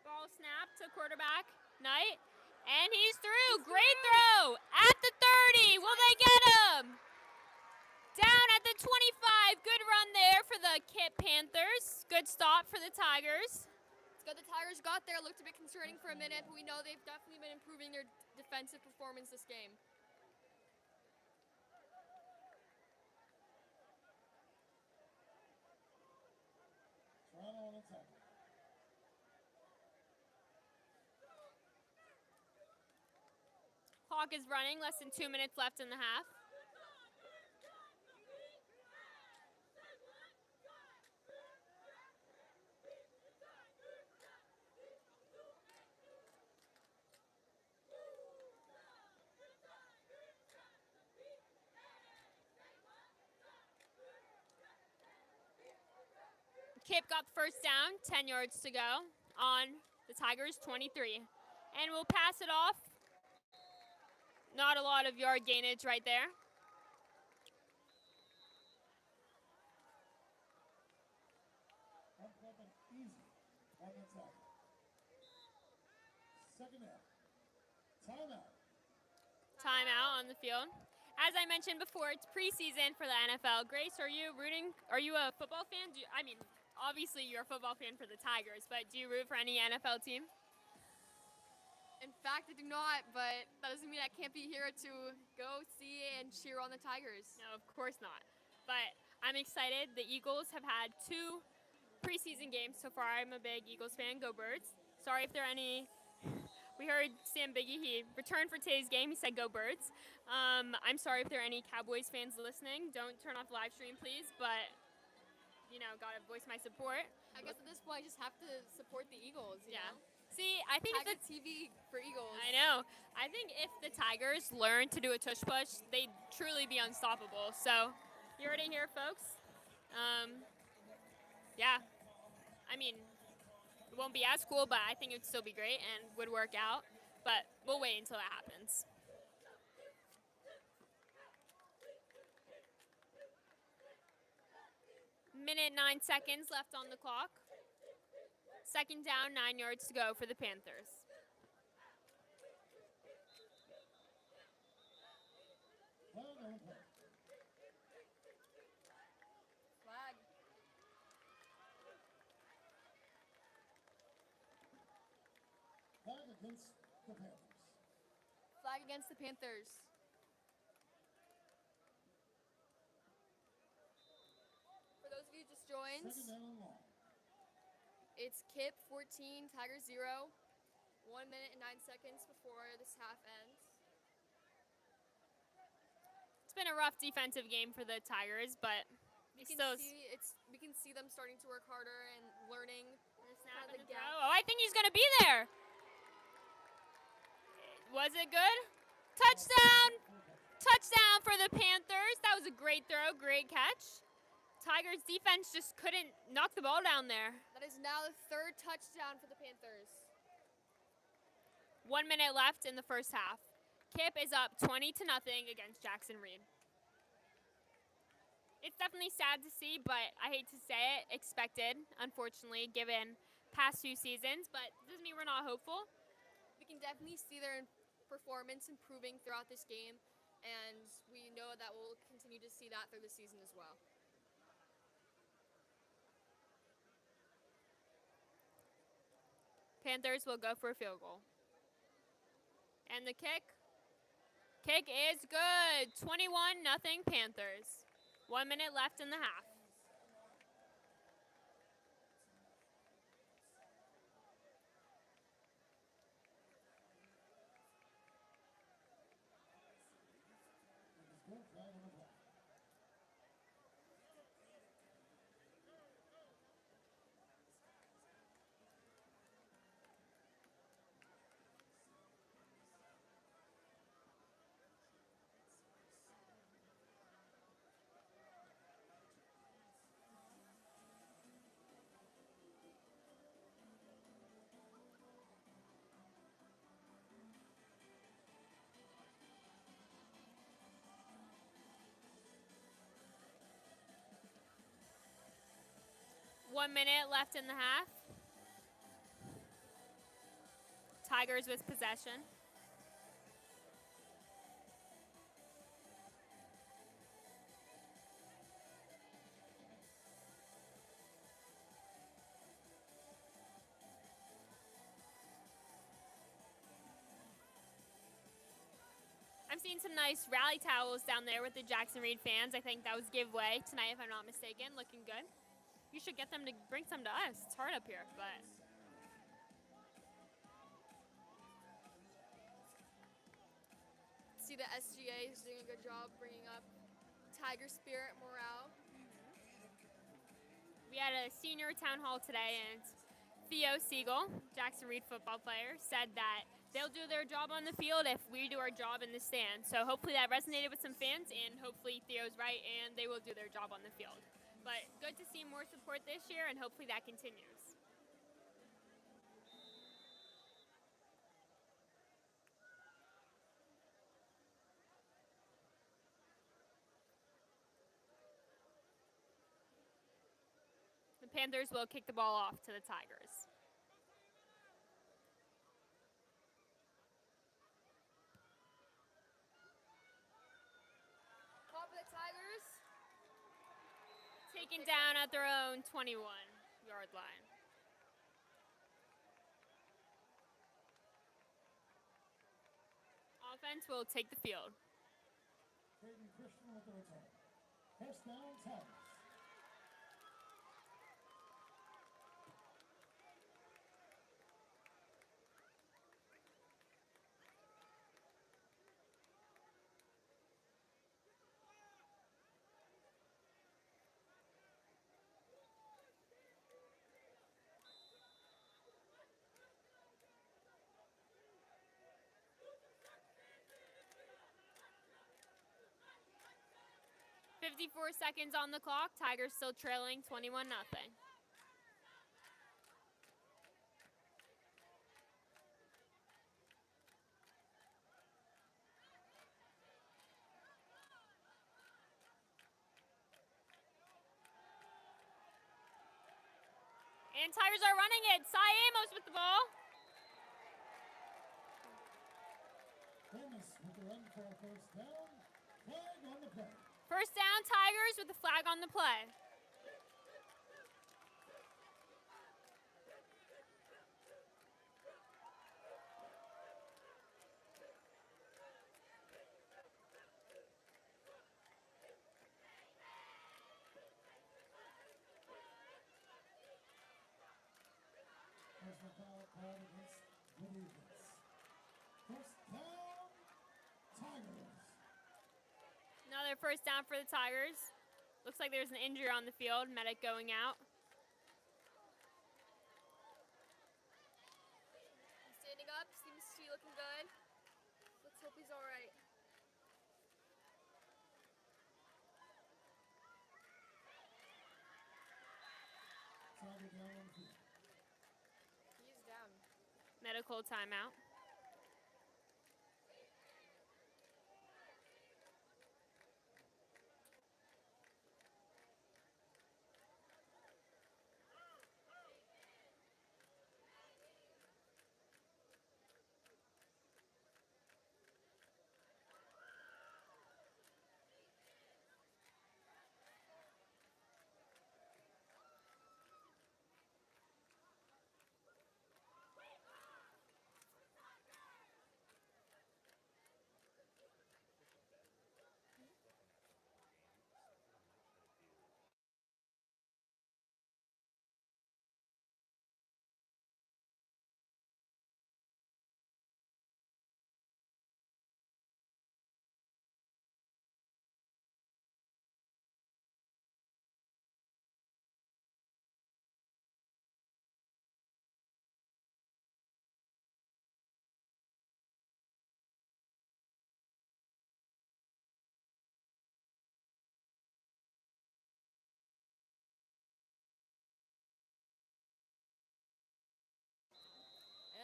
Ball snap to quarterback Knight, and he's through. Great throw at the 30. Will they get him? Down at the 25. Good run there for the KIPP Panthers. Good stop for the Tigers. It's good the Tigers got there. Looked a bit concerning for a minute, but we know they've definitely been improving their defensive performance this game. Toronto on attack. Clock is running, less than 2 minutes left in the half. KIPP got the first down, 10 yards to go on the Tigers' 23. And we'll pass it off. Not a lot of yard gainage right there. Up and easy on attack. Second down. Timeout. Timeout on the field. As I mentioned before, it's preseason for the NFL. Grace, are you a football fan? Obviously you're a football fan for the Tigers, but do you root for any NFL team? In fact, I do not, but that doesn't mean I can't be here to go see and cheer on the Tigers. No, of course not. But I'm excited. The Eagles have had 2 preseason games so far. I'm a big Eagles fan. Go Birds. Sorry if there are any. We heard Sam Biggie, he returned for today's game. He said, go Birds. I'm sorry if there are any Cowboys fans listening. Don't turn off the live stream, please. But, got to voice my support. I guess at this point, I just have to support the Eagles, you know? See, I think Tiger TV for Eagles. I know. I think if the Tigers learn to do a tush push, they'd truly be unstoppable. So, you heard it here, folks. Yeah. I mean, it won't be as cool, but I think it would still be great and would work out. But we'll wait until that happens. Minute 9 seconds left on the clock. Second down, 9 yards to go for the Panthers. Flag. Flag against the Panthers. Flag against the Panthers. joins. Second down and long. It's KIPP 14, Tigers 0. 1 minute and 9 seconds before this half ends. It's been a rough defensive game for the Tigers, but We still can see them starting to work harder and learning the snap the and the gap. throw. Oh, I think he's going to be there. Was it good? Touchdown! Touchdown for the Panthers. That was a great throw, great catch. Tigers defense just couldn't knock the ball down there. That is now the third touchdown for the Panthers. 1 minute left in the first half. KIPP is up 20-0 against Jackson Reed. It's definitely sad to see, but I hate to say it, expected, unfortunately, given past few seasons, but it doesn't mean we're not hopeful. We can definitely see their performance improving throughout this game, and we know that we'll continue to see that through the season as well. Panthers will go for a field goal. And the kick is good. 21-0 Panthers. 1 minute left in the half. It is good. Flag on the play. 1 minute left in the half. Tigers with possession. I'm seeing some nice rally towels down there with the Jackson Reed fans. I think that was giveaway tonight, if I'm not mistaken. Looking good. You should get them to bring some to us. It's hard up here, but. See the SGA is doing a good job bringing up Tiger spirit, morale. We had a senior town hall today, and Theo Siegel, Jackson Reed football player, said that they'll do their job on the field if we do our job in the stand. So hopefully that resonated with some fans, and hopefully Theo's right, and they will do their job on the field. But good to see more support this year, and hopefully that continues. The Panthers will kick the ball off to the Tigers. Call for the Tigers. Taken down at their own 21-yard line. Offense will take the field. Caden Christian with the return. First down, Tigers. .54 seconds on the clock. Tigers still trailing 21-0. And Tigers are running it. Cy Amos with the ball. Amos with the run for a first down. Flag on the play. First down, Tigers with the flag on the play. Another first down for the Tigers. Looks like there's an injury on the field. Medic going out. He's standing up. Seems to be looking good. Let's hope he's all right. Tiger down on the field. He is down. Medical timeout.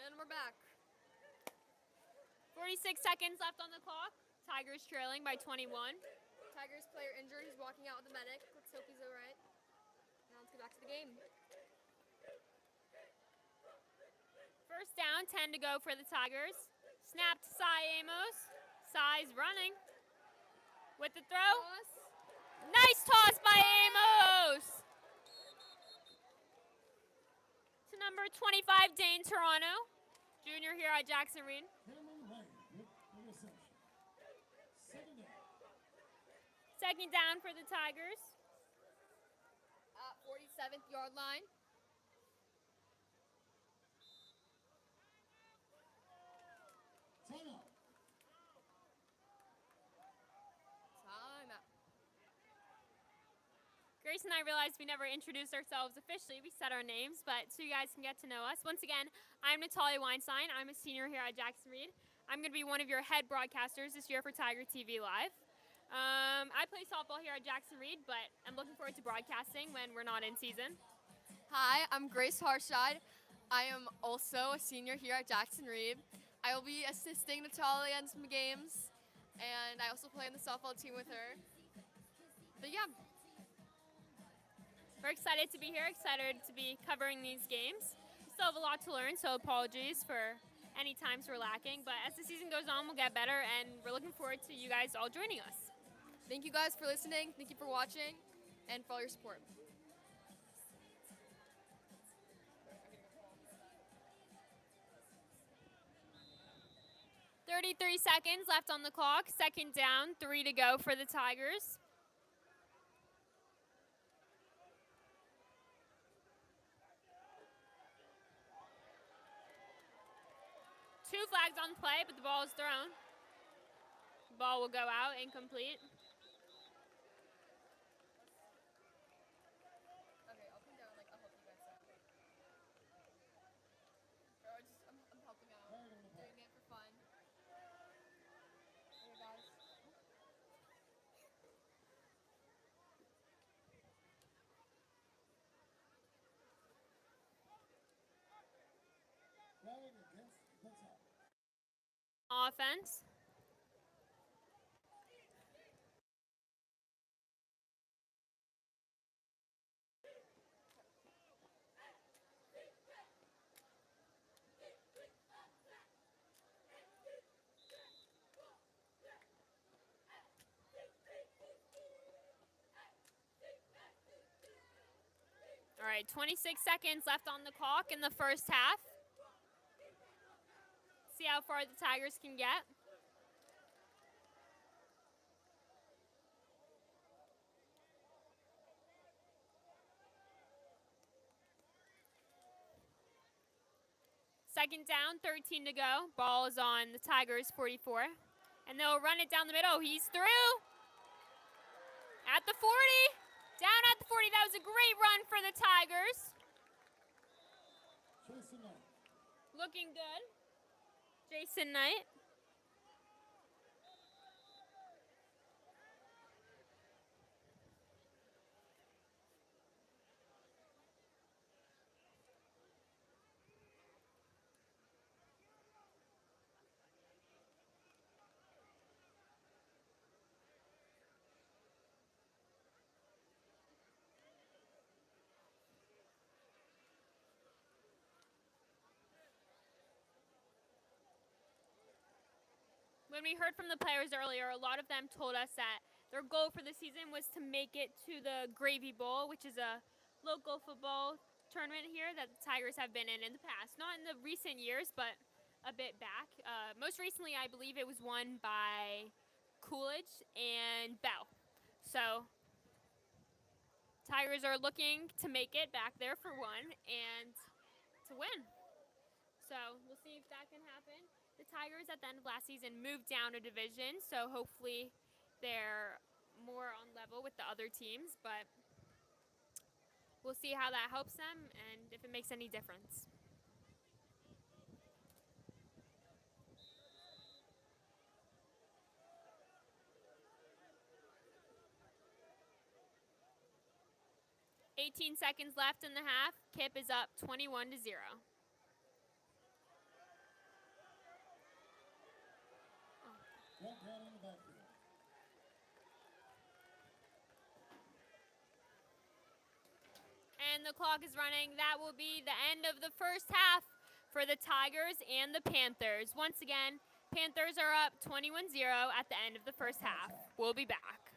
And we're back. 46 seconds left on the clock. Tigers trailing by 21. Tigers player injured. He's walking out with the medic. Let's hope he's all right. Now let's get back to the game. First down, 10 to go for the Tigers. Snap to Cy Amos. Cy's running with the throw. Toss. Nice toss by Amos to number 25, Dane Toronto, junior here at Jackson Reed. Cameron White with the reception. Second down. Second down for the Tigers. 47th yard line. Timeout. Timeout. Grace and I realized we never introduced ourselves officially. We said our names, but so you guys can get to know us. Once again, I'm Natalia Weinstein. I'm a senior here at Jackson Reed. I'm going to be one of your head broadcasters this year for Tiger TV Live. I play softball here at Jackson Reed, but I'm looking forward to broadcasting when we're not in season. Hi, I'm Grace Harshide. I am also a senior here at Jackson Reed. I will be assisting Natalia in some games, and I also play on the softball team with her. But yeah, We're excited to be here, excited to be covering these games. We still have a lot to learn, so apologies for any times we're lacking. But as the season goes on, we'll get better, and we're looking forward to you guys all joining us. thank you guys for listening. Thank you for watching, and for all your support. 33 seconds left on the clock. Second down, 3 to go for the Tigers. Two flags on play, but the ball is thrown. The ball will go out, incomplete. Okay, I'll come down. I'll help you guys out. I'm helping out. Doing it for fun. Okay, guys. Flag against the top. Offense. All right, 26 seconds left on the clock in the first half. See how far the Tigers can get. Second down, 13 to go. Ball is on the Tigers' 44. And they'll run it down the middle. He's through. At the 40. Down at the 40. That was a great run for the Tigers. Jason Knight. Looking good. Jason Knight. When we heard from the players earlier, a lot of them told us that their goal for the season was to make it to the Gravy Bowl, which is a local football tournament here that the Tigers have been in the past. Not in the recent years, but a bit back. Most recently, I believe it was won by Coolidge and Bell. So Tigers are looking to make it back there for one and to win. So we'll see if that can happen. The Tigers at the end of last season moved down a division, so hopefully they're more on level with the other teams, but we'll see how that helps them and if it makes any difference. "18 seconds left in the half. KIPP is up 21-0. Jack Grant in the backfield. And the clock is running. That will be the end of the first half for the Tigers and the Panthers. Once again, Panthers are up 21-0 at the end of the first half. We'll be back.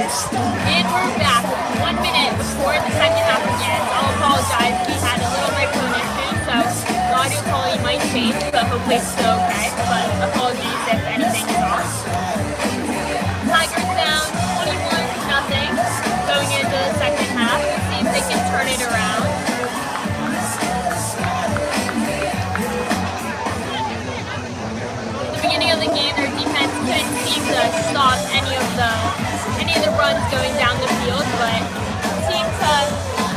And we're back 1 minute before the second half begins. I'll apologize, we had a little microphone issue, so the audio quality might change, but hopefully it's still okay. But apologies if anything is off. Tigers down 21-0 going into the second half. We'll see if they can turn it around. At the beginning of the game, their defense couldn't seem to stop any of the runs going down the field, but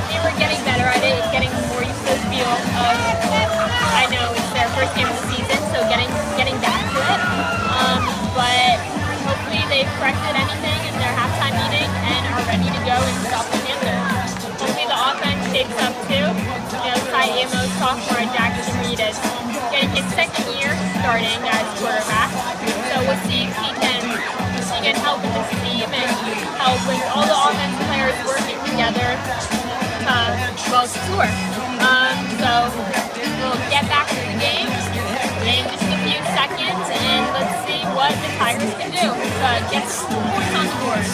they were getting better at it, getting more used to the feel of, I know it's their first game of the season, so getting back to it. But hopefully they've corrected anything in their halftime meeting and are ready to go and stop the Panthers. Hopefully the offense shapes up too. Ty Amos, sophomore at Jackson Reed, is getting his second year starting as quarterback. So we'll see if he can help with this team and help with all the offensive players working together to work. So we'll get back to the game in just a few seconds and let's see what the Tigers can do to get some points on the board.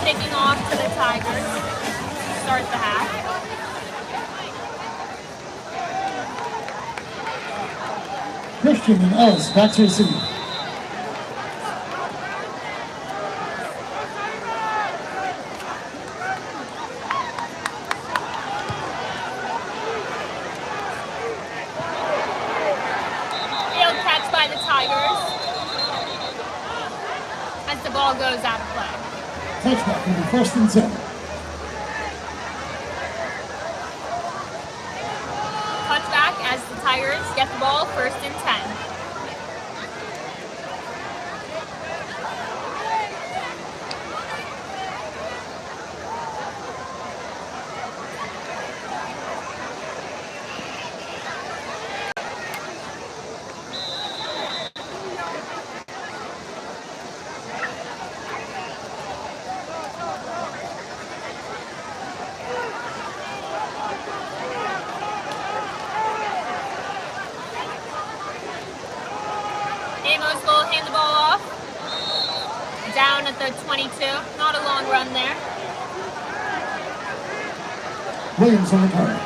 Kicking off to the Tigers to start the half. Christian and Ellis back to receive. Field catch by the Tigers as the ball goes out of play. Touchback will be 1st and 10. Touchback as the Tigers get the ball 1st and 10. Amos will hand the ball off. Down at the 22. Not a long run there. Williams on the carry.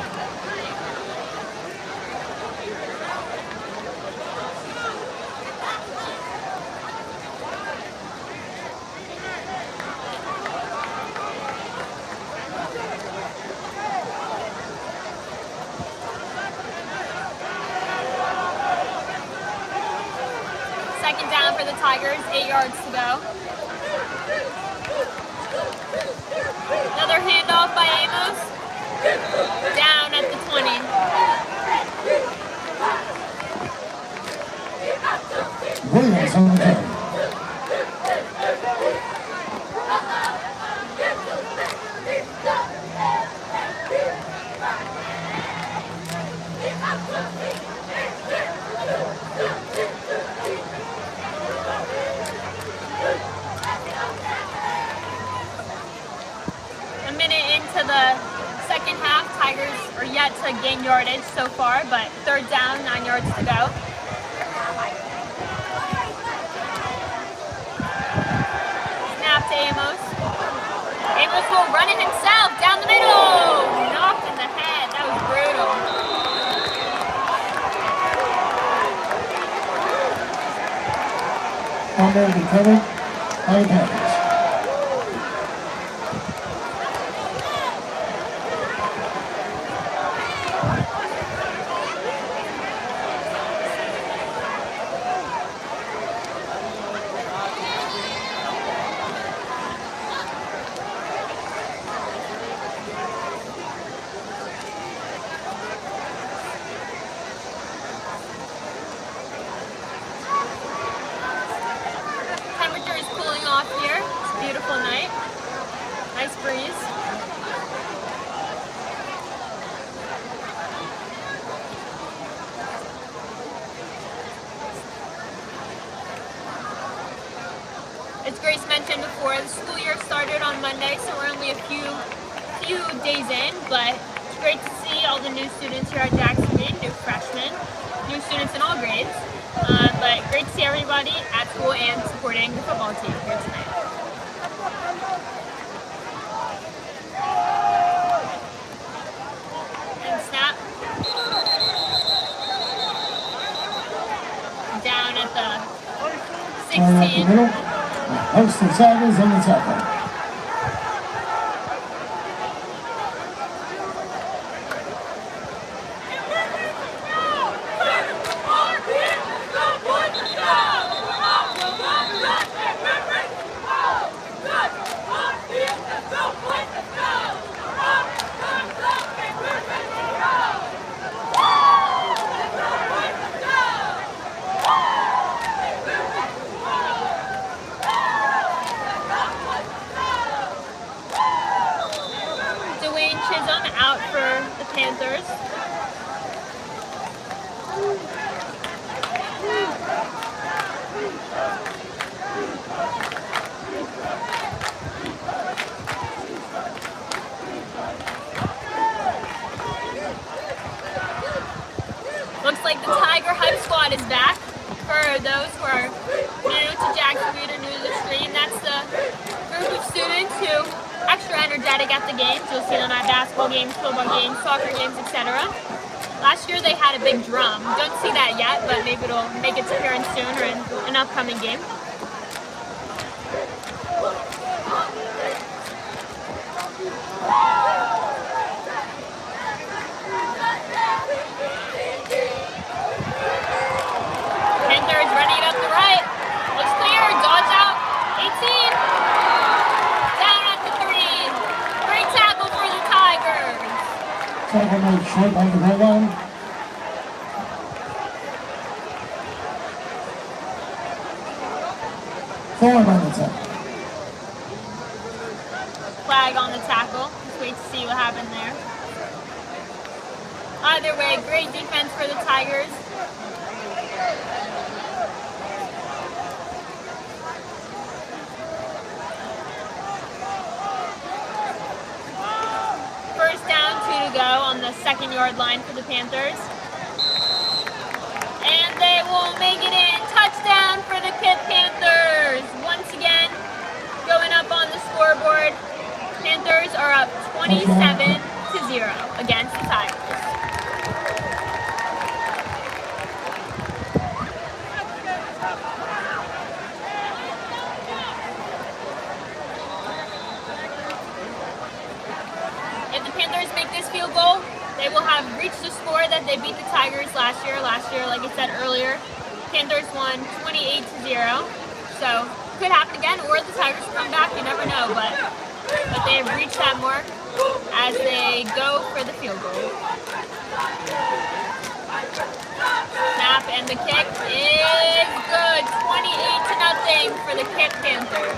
Second down for the Tigers, 8 yards to go. Another handoff by Amos. Down at the 20. Williams on the carry. A minute into the second half, Tigers are yet to gain yardage so far, but third down, 9 yards to go. Snap to Amos. Amos will run it himself down the middle. Knocked in the head. That was brutal. Fumble recovered by the Panthers. Temperature is cooling off here. Grace mentioned before, the school year started on Monday, so we're only a few days in, but it's great to see all the new students here at Jackson Reed, new freshmen, new students in all grades. But great to see everybody at school and supporting the football team here tonight. And snap. Down at the 16. Houston Tigers on the tackle. Out for the Panthers. Looks like the Tiger Hype Squad is back. For those who are new to Jackson Reed or new to the stream, that's the group of students who extra energetic at the games. You'll see them at basketball games, football games, soccer games, etc. Last year they had a big drum. Don't see that yet, but maybe it'll make its appearance soon or in an upcoming game. Panthers running it up the right. Looks clear. Dodge out. 18. Tiger made short on the goal line. Forward on the tackle. Flag on the tackle. Just wait to see what happened there. Either way, great defense for the Tigers. On the 2nd-yard line for the Panthers. And they will make it in. Touchdown for the KIPP Panthers. Once again, going up on the scoreboard. Panthers are up 27-0 against the Tigers. If the Panthers make this field goal, they will have reached the score that they beat the Tigers last year. Last year, like I said earlier, Panthers won 28-0. So could happen again, or the Tigers come back. You never know, but they have reached that mark as they go for the field goal. Snap and the kick is good. 28-0 for the KIPP Panthers.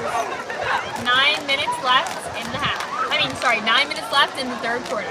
9 minutes left in the half. 9 minutes left in the 3rd quarter.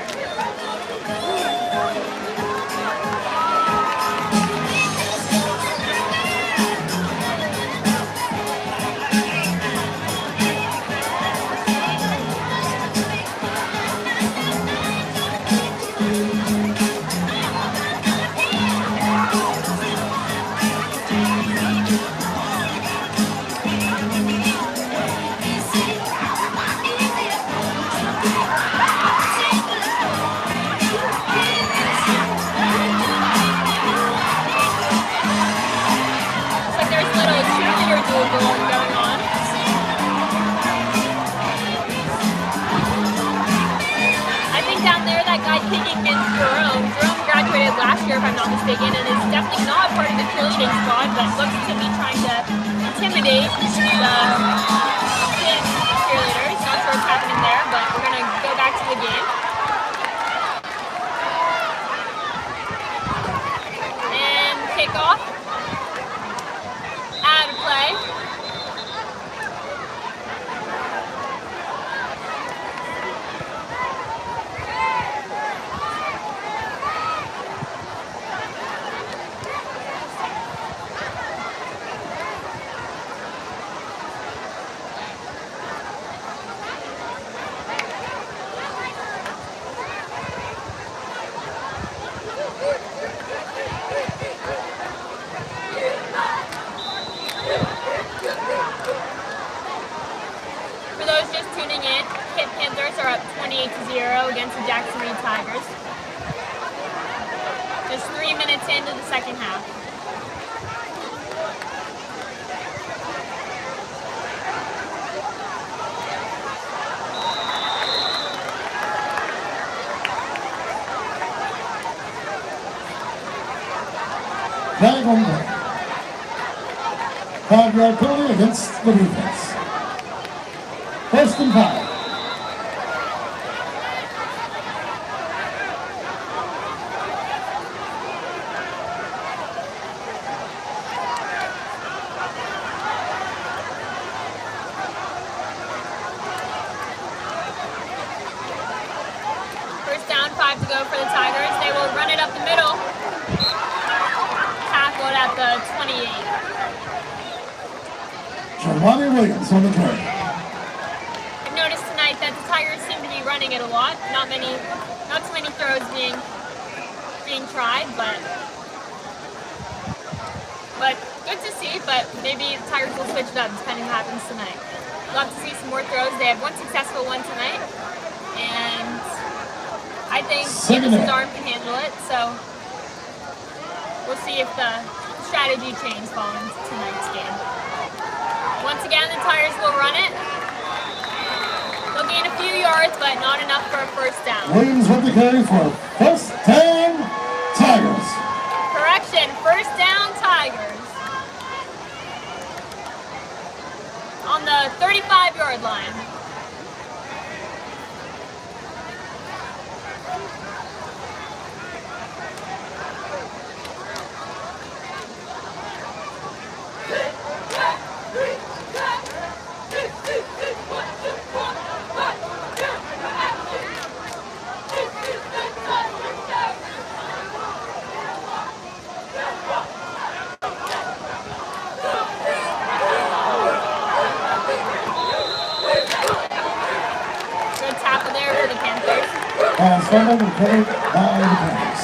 Last year, if I'm not mistaken, and is definitely not part of the cheerleading squad, but looks to be trying to intimidate the cheerleaders. Not sure what's happening there, but we're going to go back to the game. And kickoff. Out of play. go against the Jackson Reed Tigers. Just 3 minutes into the second half. Flag on goal. 5-yard penalty against the defense. 1st and 5. First down, 5 to go for the Tigers. They will run it up the middle. Tackled at the 28. Giovanni Williams on the carry. I've noticed tonight that the Tigers seem to be running it a lot. Not too many throws being tried, but good to see. But maybe the Tigers will switch it up depending what happens tonight. Love to see some more throws. They have one successful one tonight, and I think Davis's arm can handle it. So we'll see if the strategy change following tonight's game. Once again, the Tigers will run it. They'll gain a few yards, but not enough for a first down. Williams with the carry for first down, Tigers. Correction, first down, Tigers. On the 35-yard line. Good tackle there for the Panthers. Fumble recovered by the Panthers.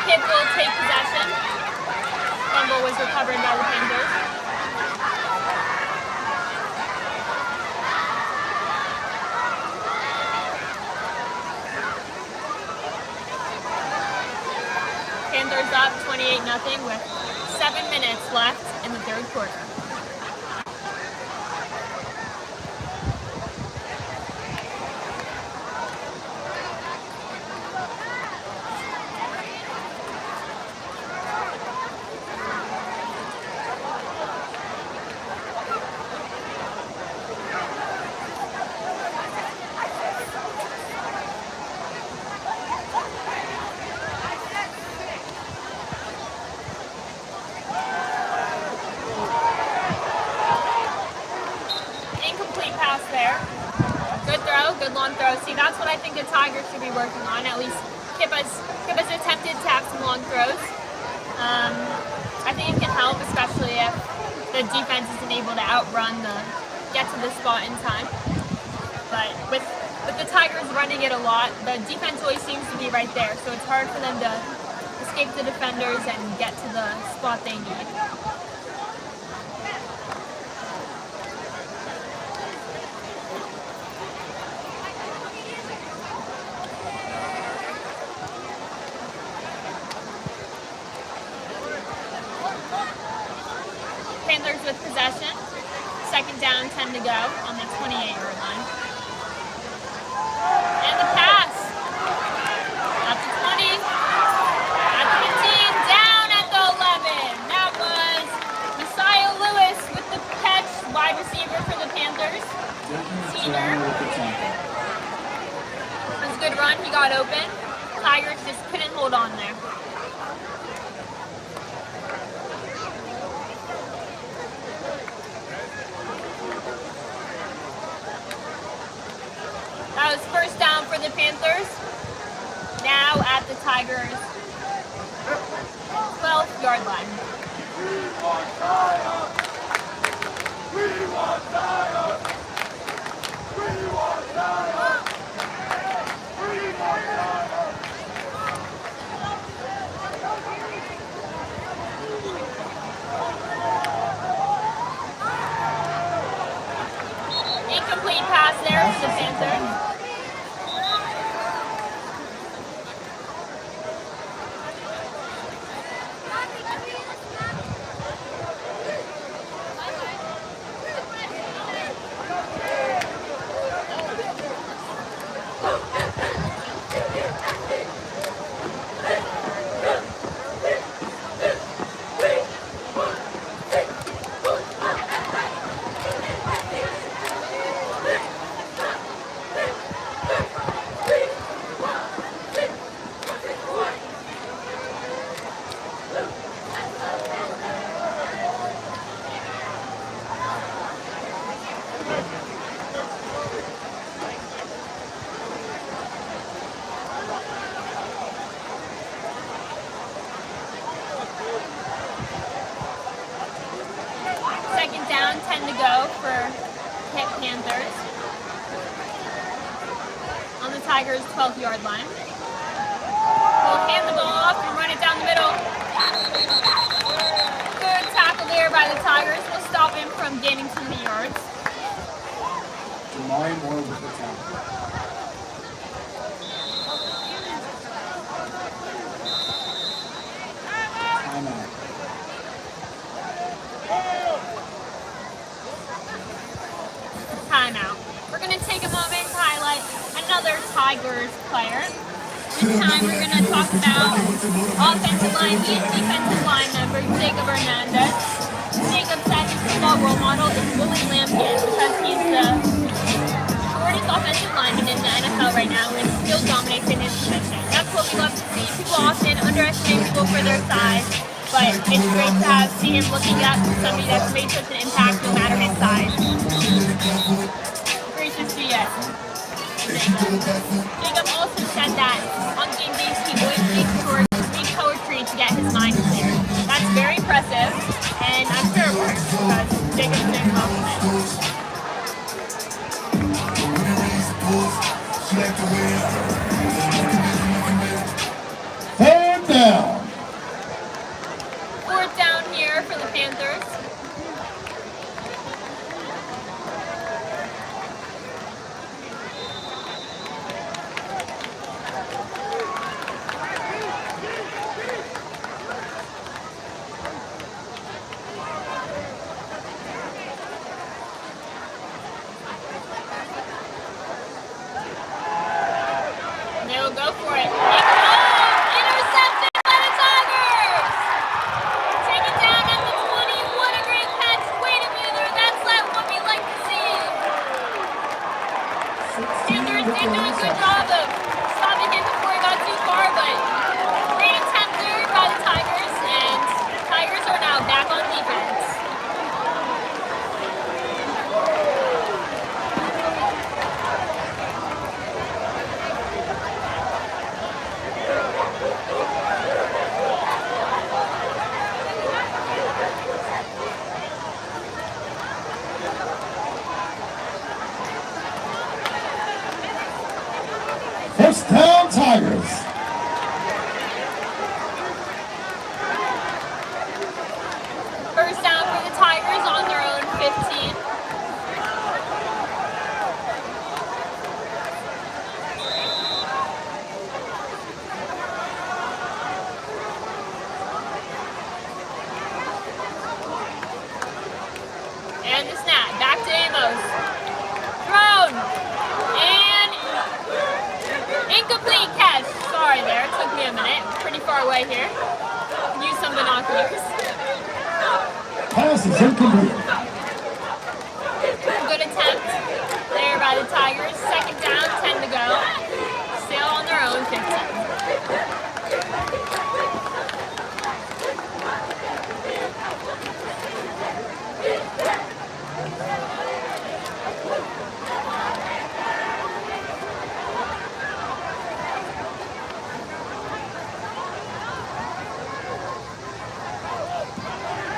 KIPP will take possession. Fumble was recovered by the Panthers. Panthers up 28-0 with 7 minutes left in the third quarter. Incomplete pass there. Good throw, good long throw. See, that's what I think the Tigers should be working on. At least KIPP has attempted to have some long throws. I think it can help, especially if the defense isn't able to get to the spot in time. But with the Tigers running it a lot, the defense always seems to be right there, so it's hard for them to escape the defenders and get to the spot they need. Panthers with possession. Second down, 10 to go on the 28-yard line. And the pass. At the 20, at the 15, down at the 11. That was Messiah Lewis with the catch, wide receiver for the Panthers. Senior. It was a good run. He got open. Tigers just couldn't hold on there. That was first down for the Panthers. Now at the Tigers' 12-yard line. pass there for the Panthers. Second down, 10 to go for KIPP Panthers. On the Tigers' 12-yard line. We'll hand the ball off and run it down the middle. Good tackle there by the Tigers. We'll stop him from gaining too many yards. Jamari Moore with the tackle. Timeout. Timeout. We're going to take a moment to highlight another Tigers player. This time we're going to talk about offensive line and defensive line member Jacob Hernandez. Jacob said his football role model is Willie Lampion because he's the shortest offensive lineman in the NFL right now and still dominates in his position. That's what we love to see. People often underestimate people for their size, but it's great to see him looking at somebody that's made such an impact no matter his size. Great to see it. Jacob also said that on game days he would read poetry to get his mind clear. That's very impressive, and I'm sure it works because Jacob's very confident. Third down. Fourth down here for the Panthers. They'll go for it. Intercepted by the Tigers! Taken down at the 20. What a great catch. Wait a minute. That's not what we like to see. Panthers did do a good job of stopping him before he got too far, but great attempt there by the Tigers, and Tigers are now back on defense. First down, Tigers. First down for the Tigers on their own 15. And the snap, back to Amos. Thrown. And incomplete catch. Sorry there, it took me a minute. Pretty far away here. Use some binoculars. Pass is incomplete. Good attempt there by the Tigers. Second down, 10 to go. Still on their own 15.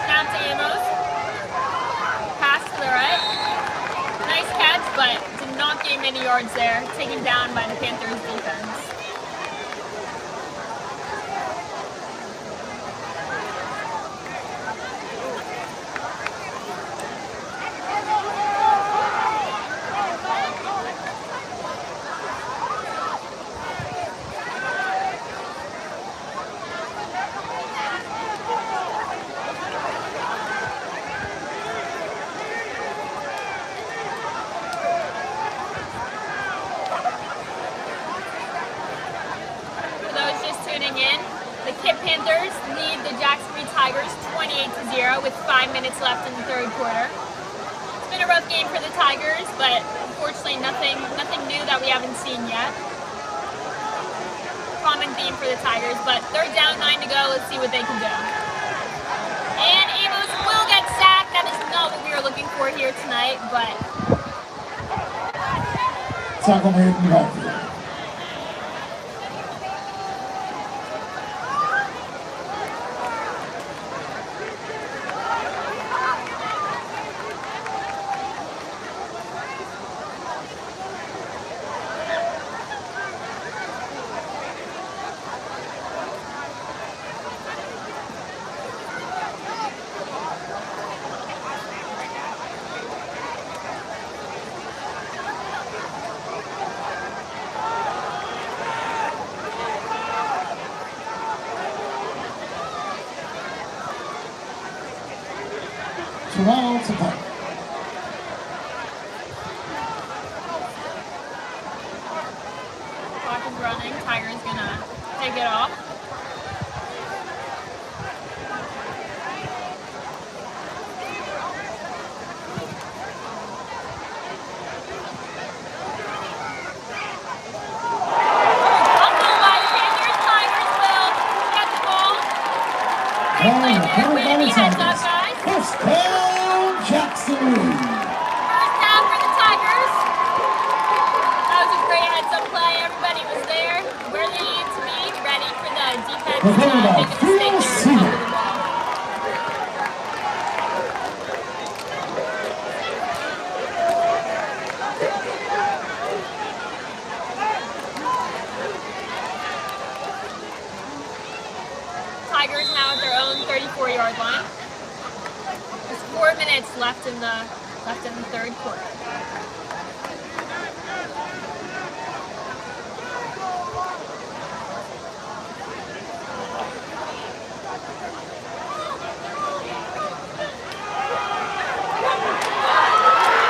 Snap to Amos. Pass to the right. Nice catch, but did not gain many yards there. Taken down by the Panthers defense. KIPP Panthers lead the Jackson Reed Tigers 28-0 with 5 minutes left in the third quarter. It's been a rough game for the Tigers, but unfortunately nothing new that we haven't seen yet. Common theme for the Tigers, but they're down 9 to go. Let's see what they can do. And Amos will get sacked. That is not what we were looking for here tonight, but tackle made in the backfield. Toronto to punt. clock is running. Tiger's gonna take it off. First down, Jackson Reed. First down for the Tigers. That was a great heads-up play. Everybody was there, where they needed to be, ready for the defense to make a mistake there and fumble the ball. Tigers now at their own 34-yard line. There's 4 minutes left in the third quarter.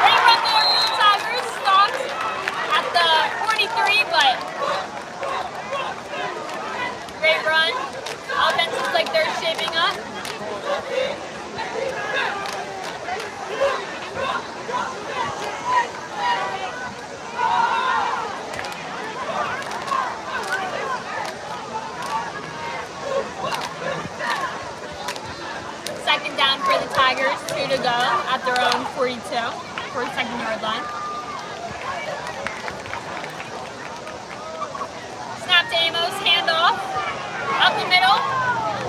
Great run there for the Tigers. Stopped at the 43, but great run. Offense looks like they're shaping up. Second down for the Tigers, 2 to go at their own 42-yard line. Snap to Amos, handoff, up the middle.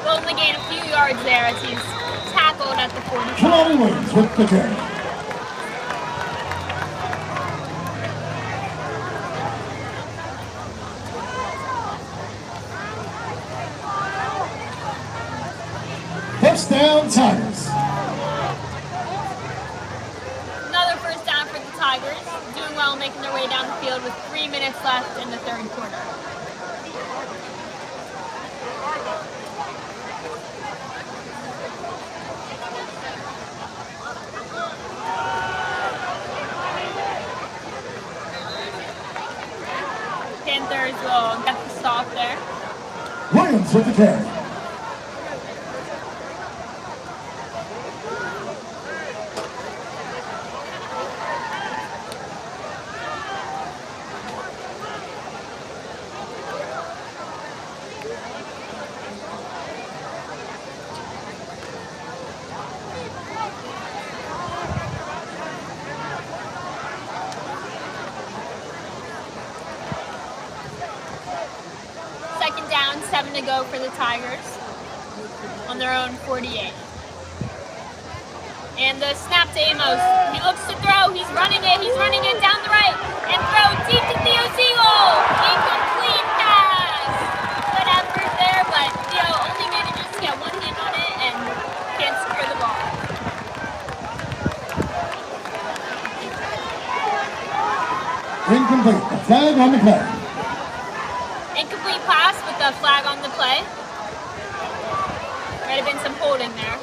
Will only gain a few yards there as he's tackled at the 45. Charlie Williams with the carry. First down, Tigers. Another first down for the Tigers, doing well, making their way down the field with 3 minutes left in the third quarter. Panthers will get the stop there. Williams with the carry. Second down, 7 to go for the Tigers on their own 48. And the snap to Amos. He looks to throw. He's running it down the right. And throw deep to Theo Siegel. Incomplete pass. Good effort there, but Theo only manages to get one hand on it and can't secure the ball. Incomplete. A flag on the play. Incomplete pass with the flag on the play. Might have been some holding there.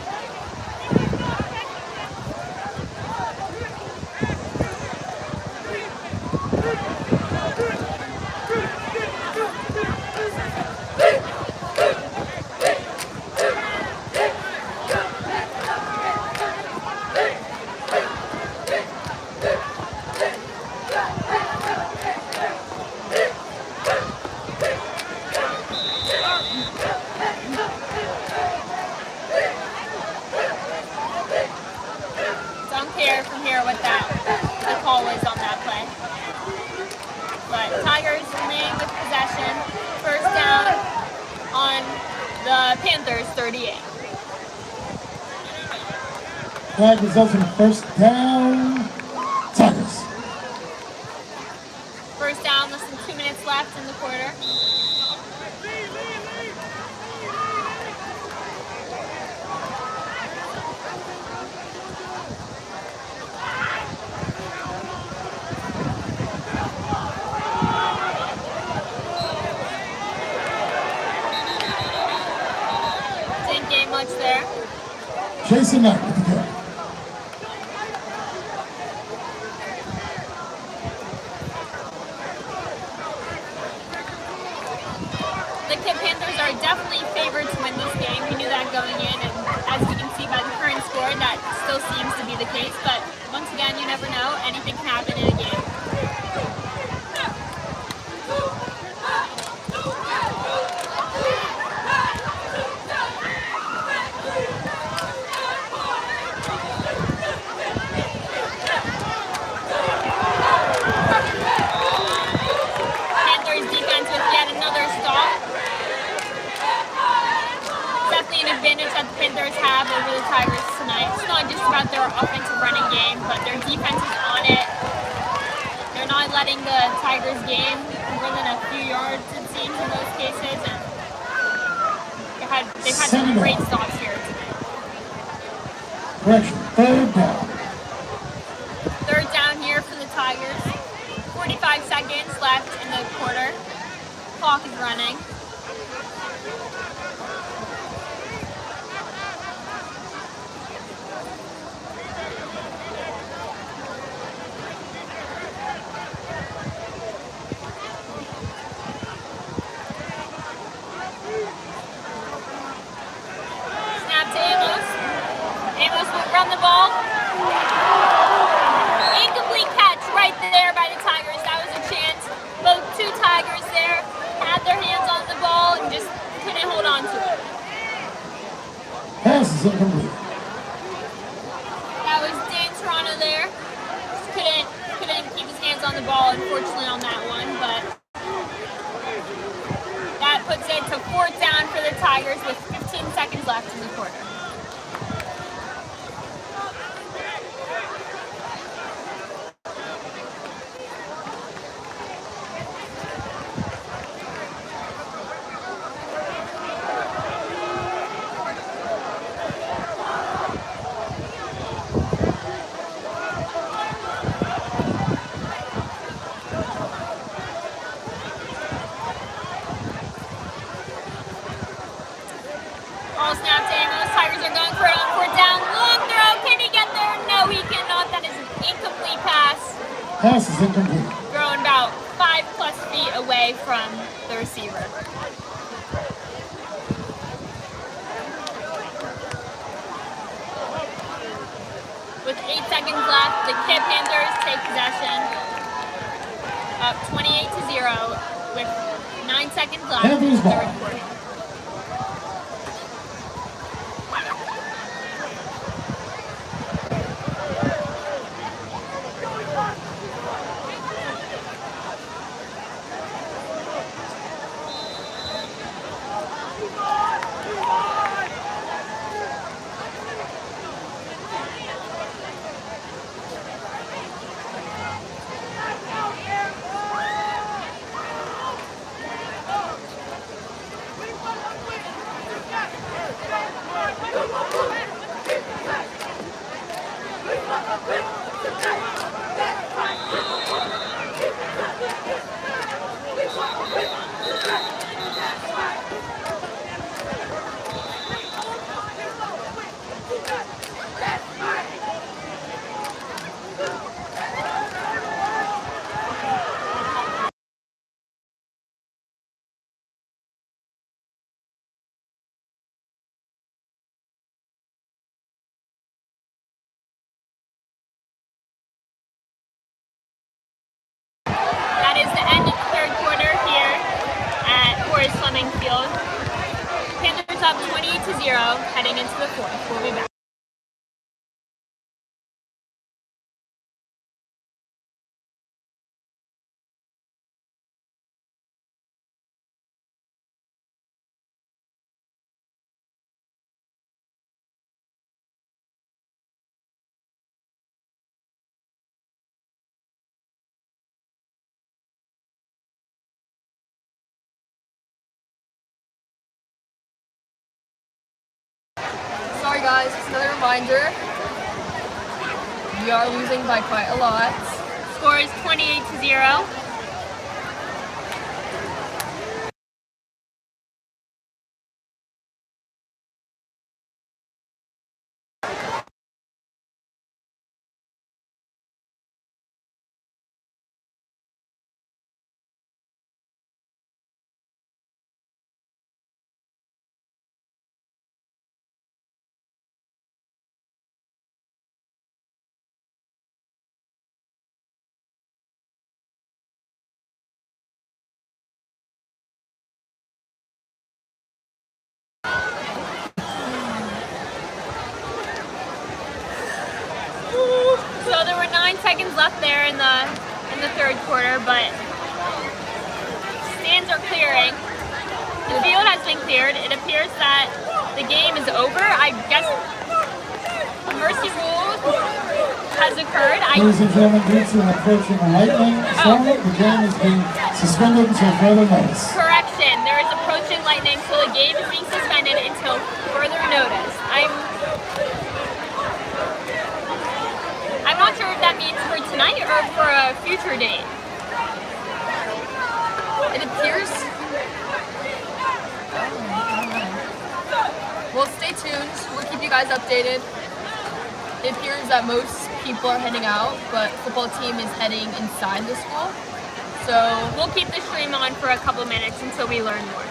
Panthers 38. Flag results in first down, Tigers. First down, less than 2 minutes left in the quarter. Didn't gain much there. Jason Knight with the kick. The KIPP Panthers are definitely favored to win this game. We knew that going in, and as we can see by the current score, that still seems to be the case. But once again, you never know. Anything can happen in a game. Panthers defense with yet another stop. Definitely an advantage that the Panthers have over the Tigers tonight. It's not just about their offensive running game, but their defense is on it. They're not letting the Tigers gain more than a few yards, it seems, in most cases. And they've had some great stops here tonight. Correction, third down. Third down here for the Tigers. 45 seconds left in the quarter. Clock is running. Snap to Amos. Amos will run the ball. Incomplete catch right there by the Tigers. That was a chance. Both two Tigers there had their hands on the ball and just couldn't hold on to it. Pass is incomplete. That was Dan Toronto there. Just couldn't keep his hands on the ball, unfortunately, on that one. But that puts it to fourth down for the Tigers with 15 seconds left in the quarter. Ball snap to Amos. Tigers are going for it on fourth down. Long throw. Can he get there? No, he cannot. That is an incomplete pass. Pass is incomplete. Thrown about 5+ feet away from the receiver. With 8 seconds left, the KIPP Panthers take possession. Up 28-0 with 9 seconds left in the third quarter. That is the end of the third quarter here at Horace Fleming Field. Panthers up 28-0 heading into the fourth. We'll be back. guys, just another reminder. We are losing by quite a lot. Score is 28-0. So there were 9 seconds left there in the third quarter, but stands are clearing. The field has been cleared. It appears that the game is over. I guess a mercy rule has occurred. Ladies and gentlemen, due to an approaching lightning storm, the game is being suspended until further notice. Correction, there is approaching lightning, so the game is being suspended until further notice. I'm not sure if that means for tonight or for a future date. It appears. Well, stay tuned. We'll keep you guys updated. It appears that most people are heading out, but football team is heading inside the school. So We'll keep the stream on for a couple minutes until we learn more.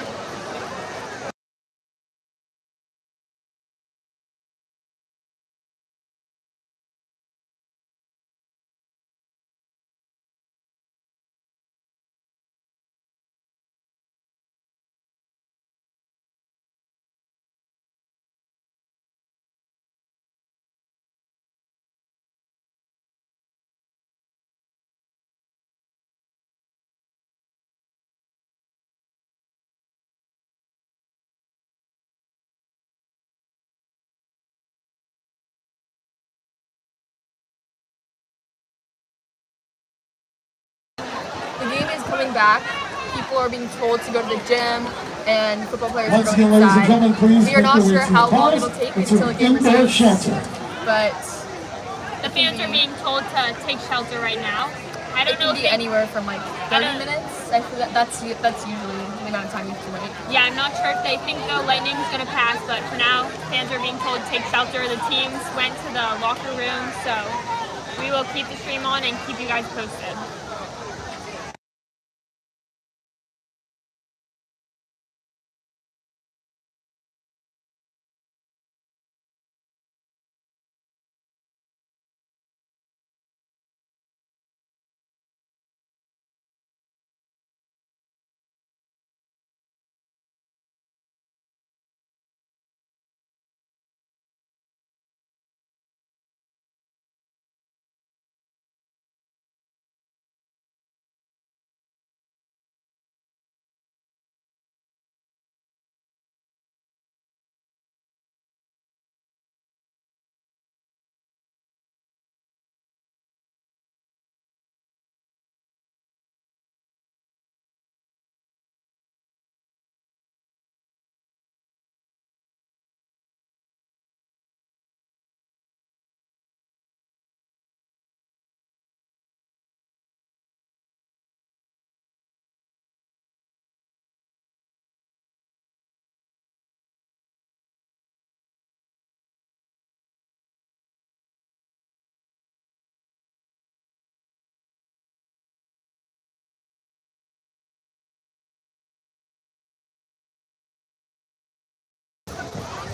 the game is coming back. People are being told to go to the gym, and football players Once are again, going ladies and inside. gentlemen, please We are make not your way sure to how your long cars. it'll take It's until the an game indoor resumes, shelter. but The fans are being told to take shelter right now. I it don't know can if be they, anywhere from like I 30 don't- minutes. I feel that's usually the amount of time you have to wait. Yeah, I'm not sure if they think the lightning's going to pass, but for now, fans are being told to take shelter. The teams went to the locker room, so we will keep the stream on and keep you guys posted.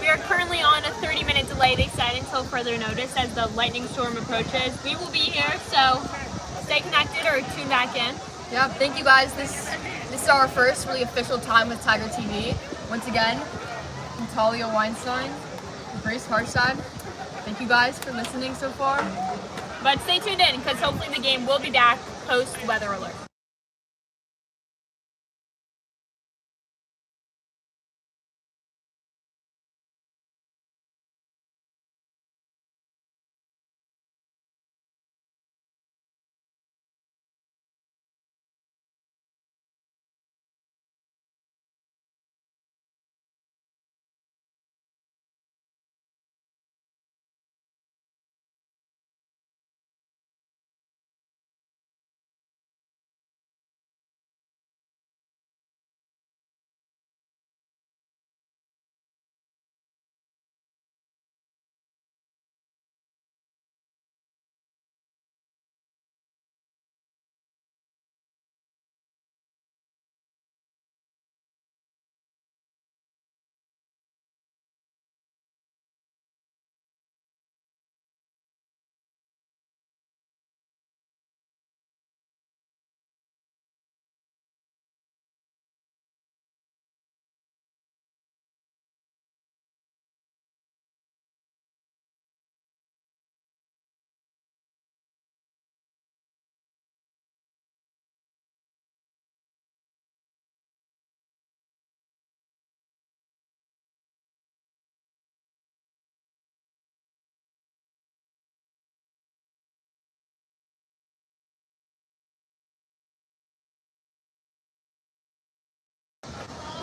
We are currently on a 30-minute delay, they said, until further notice as the lightning storm approaches. We will be here, so stay connected or tune back in. Yeah, thank you guys. This is our first really official time with Tiger TV. Once again, Natalia Weinstein, Grace Harshad. Thank you guys for listening so far. But stay tuned in because hopefully the game will be back post weather alert.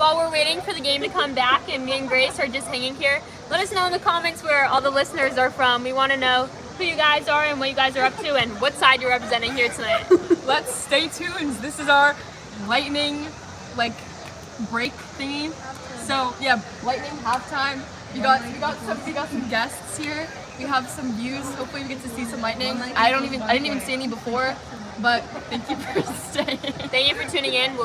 while we're waiting for the game to come back and me and Grace are just hanging here, let us know in the comments where all the listeners are from. We want to know who you guys are and what you guys are up to and what side you're representing here tonight. Let's stay tuned. This is our lightning break thingy. So yeah, lightning halftime. We got some guests here. We have some views. Hopefully we get to see some lightning. I didn't even see any before, but thank you for staying. Thank you for tuning in.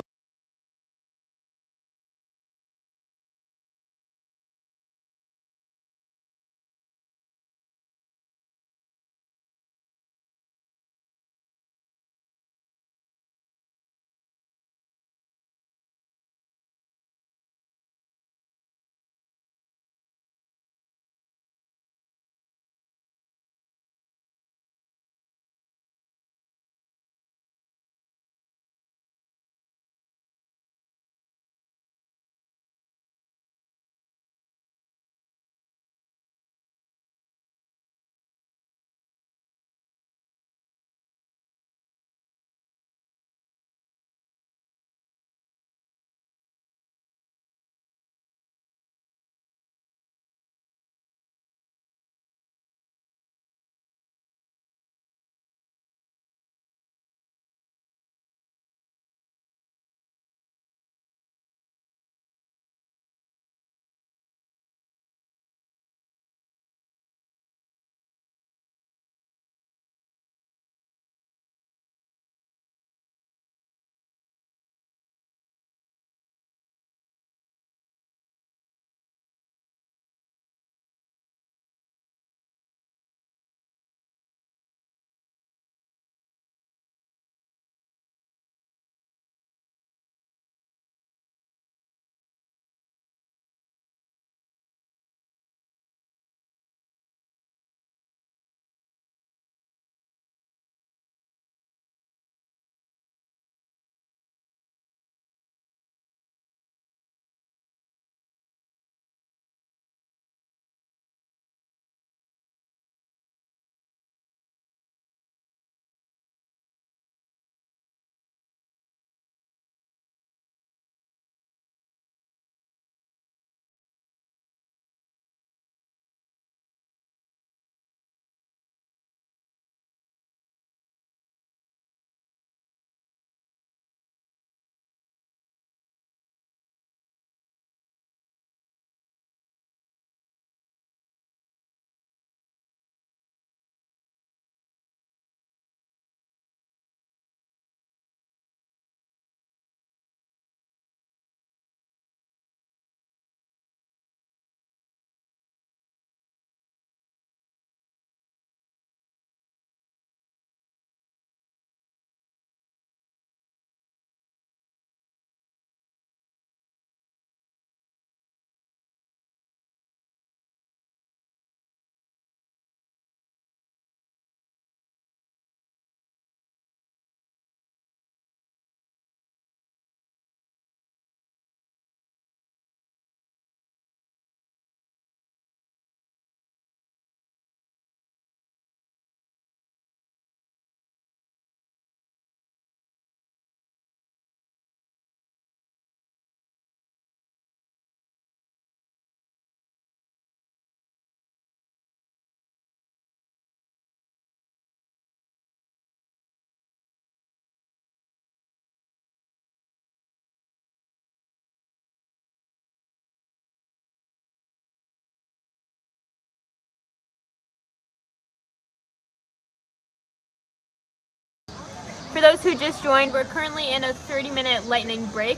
For those who just joined, we're currently in a 30-minute lightning break.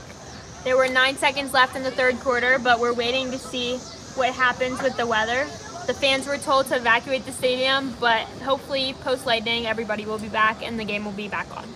There were 9 seconds left in the third quarter, but we're waiting to see what happens with the weather. The fans were told to evacuate the stadium, but hopefully post-lightning everybody will be back and the game will be back on.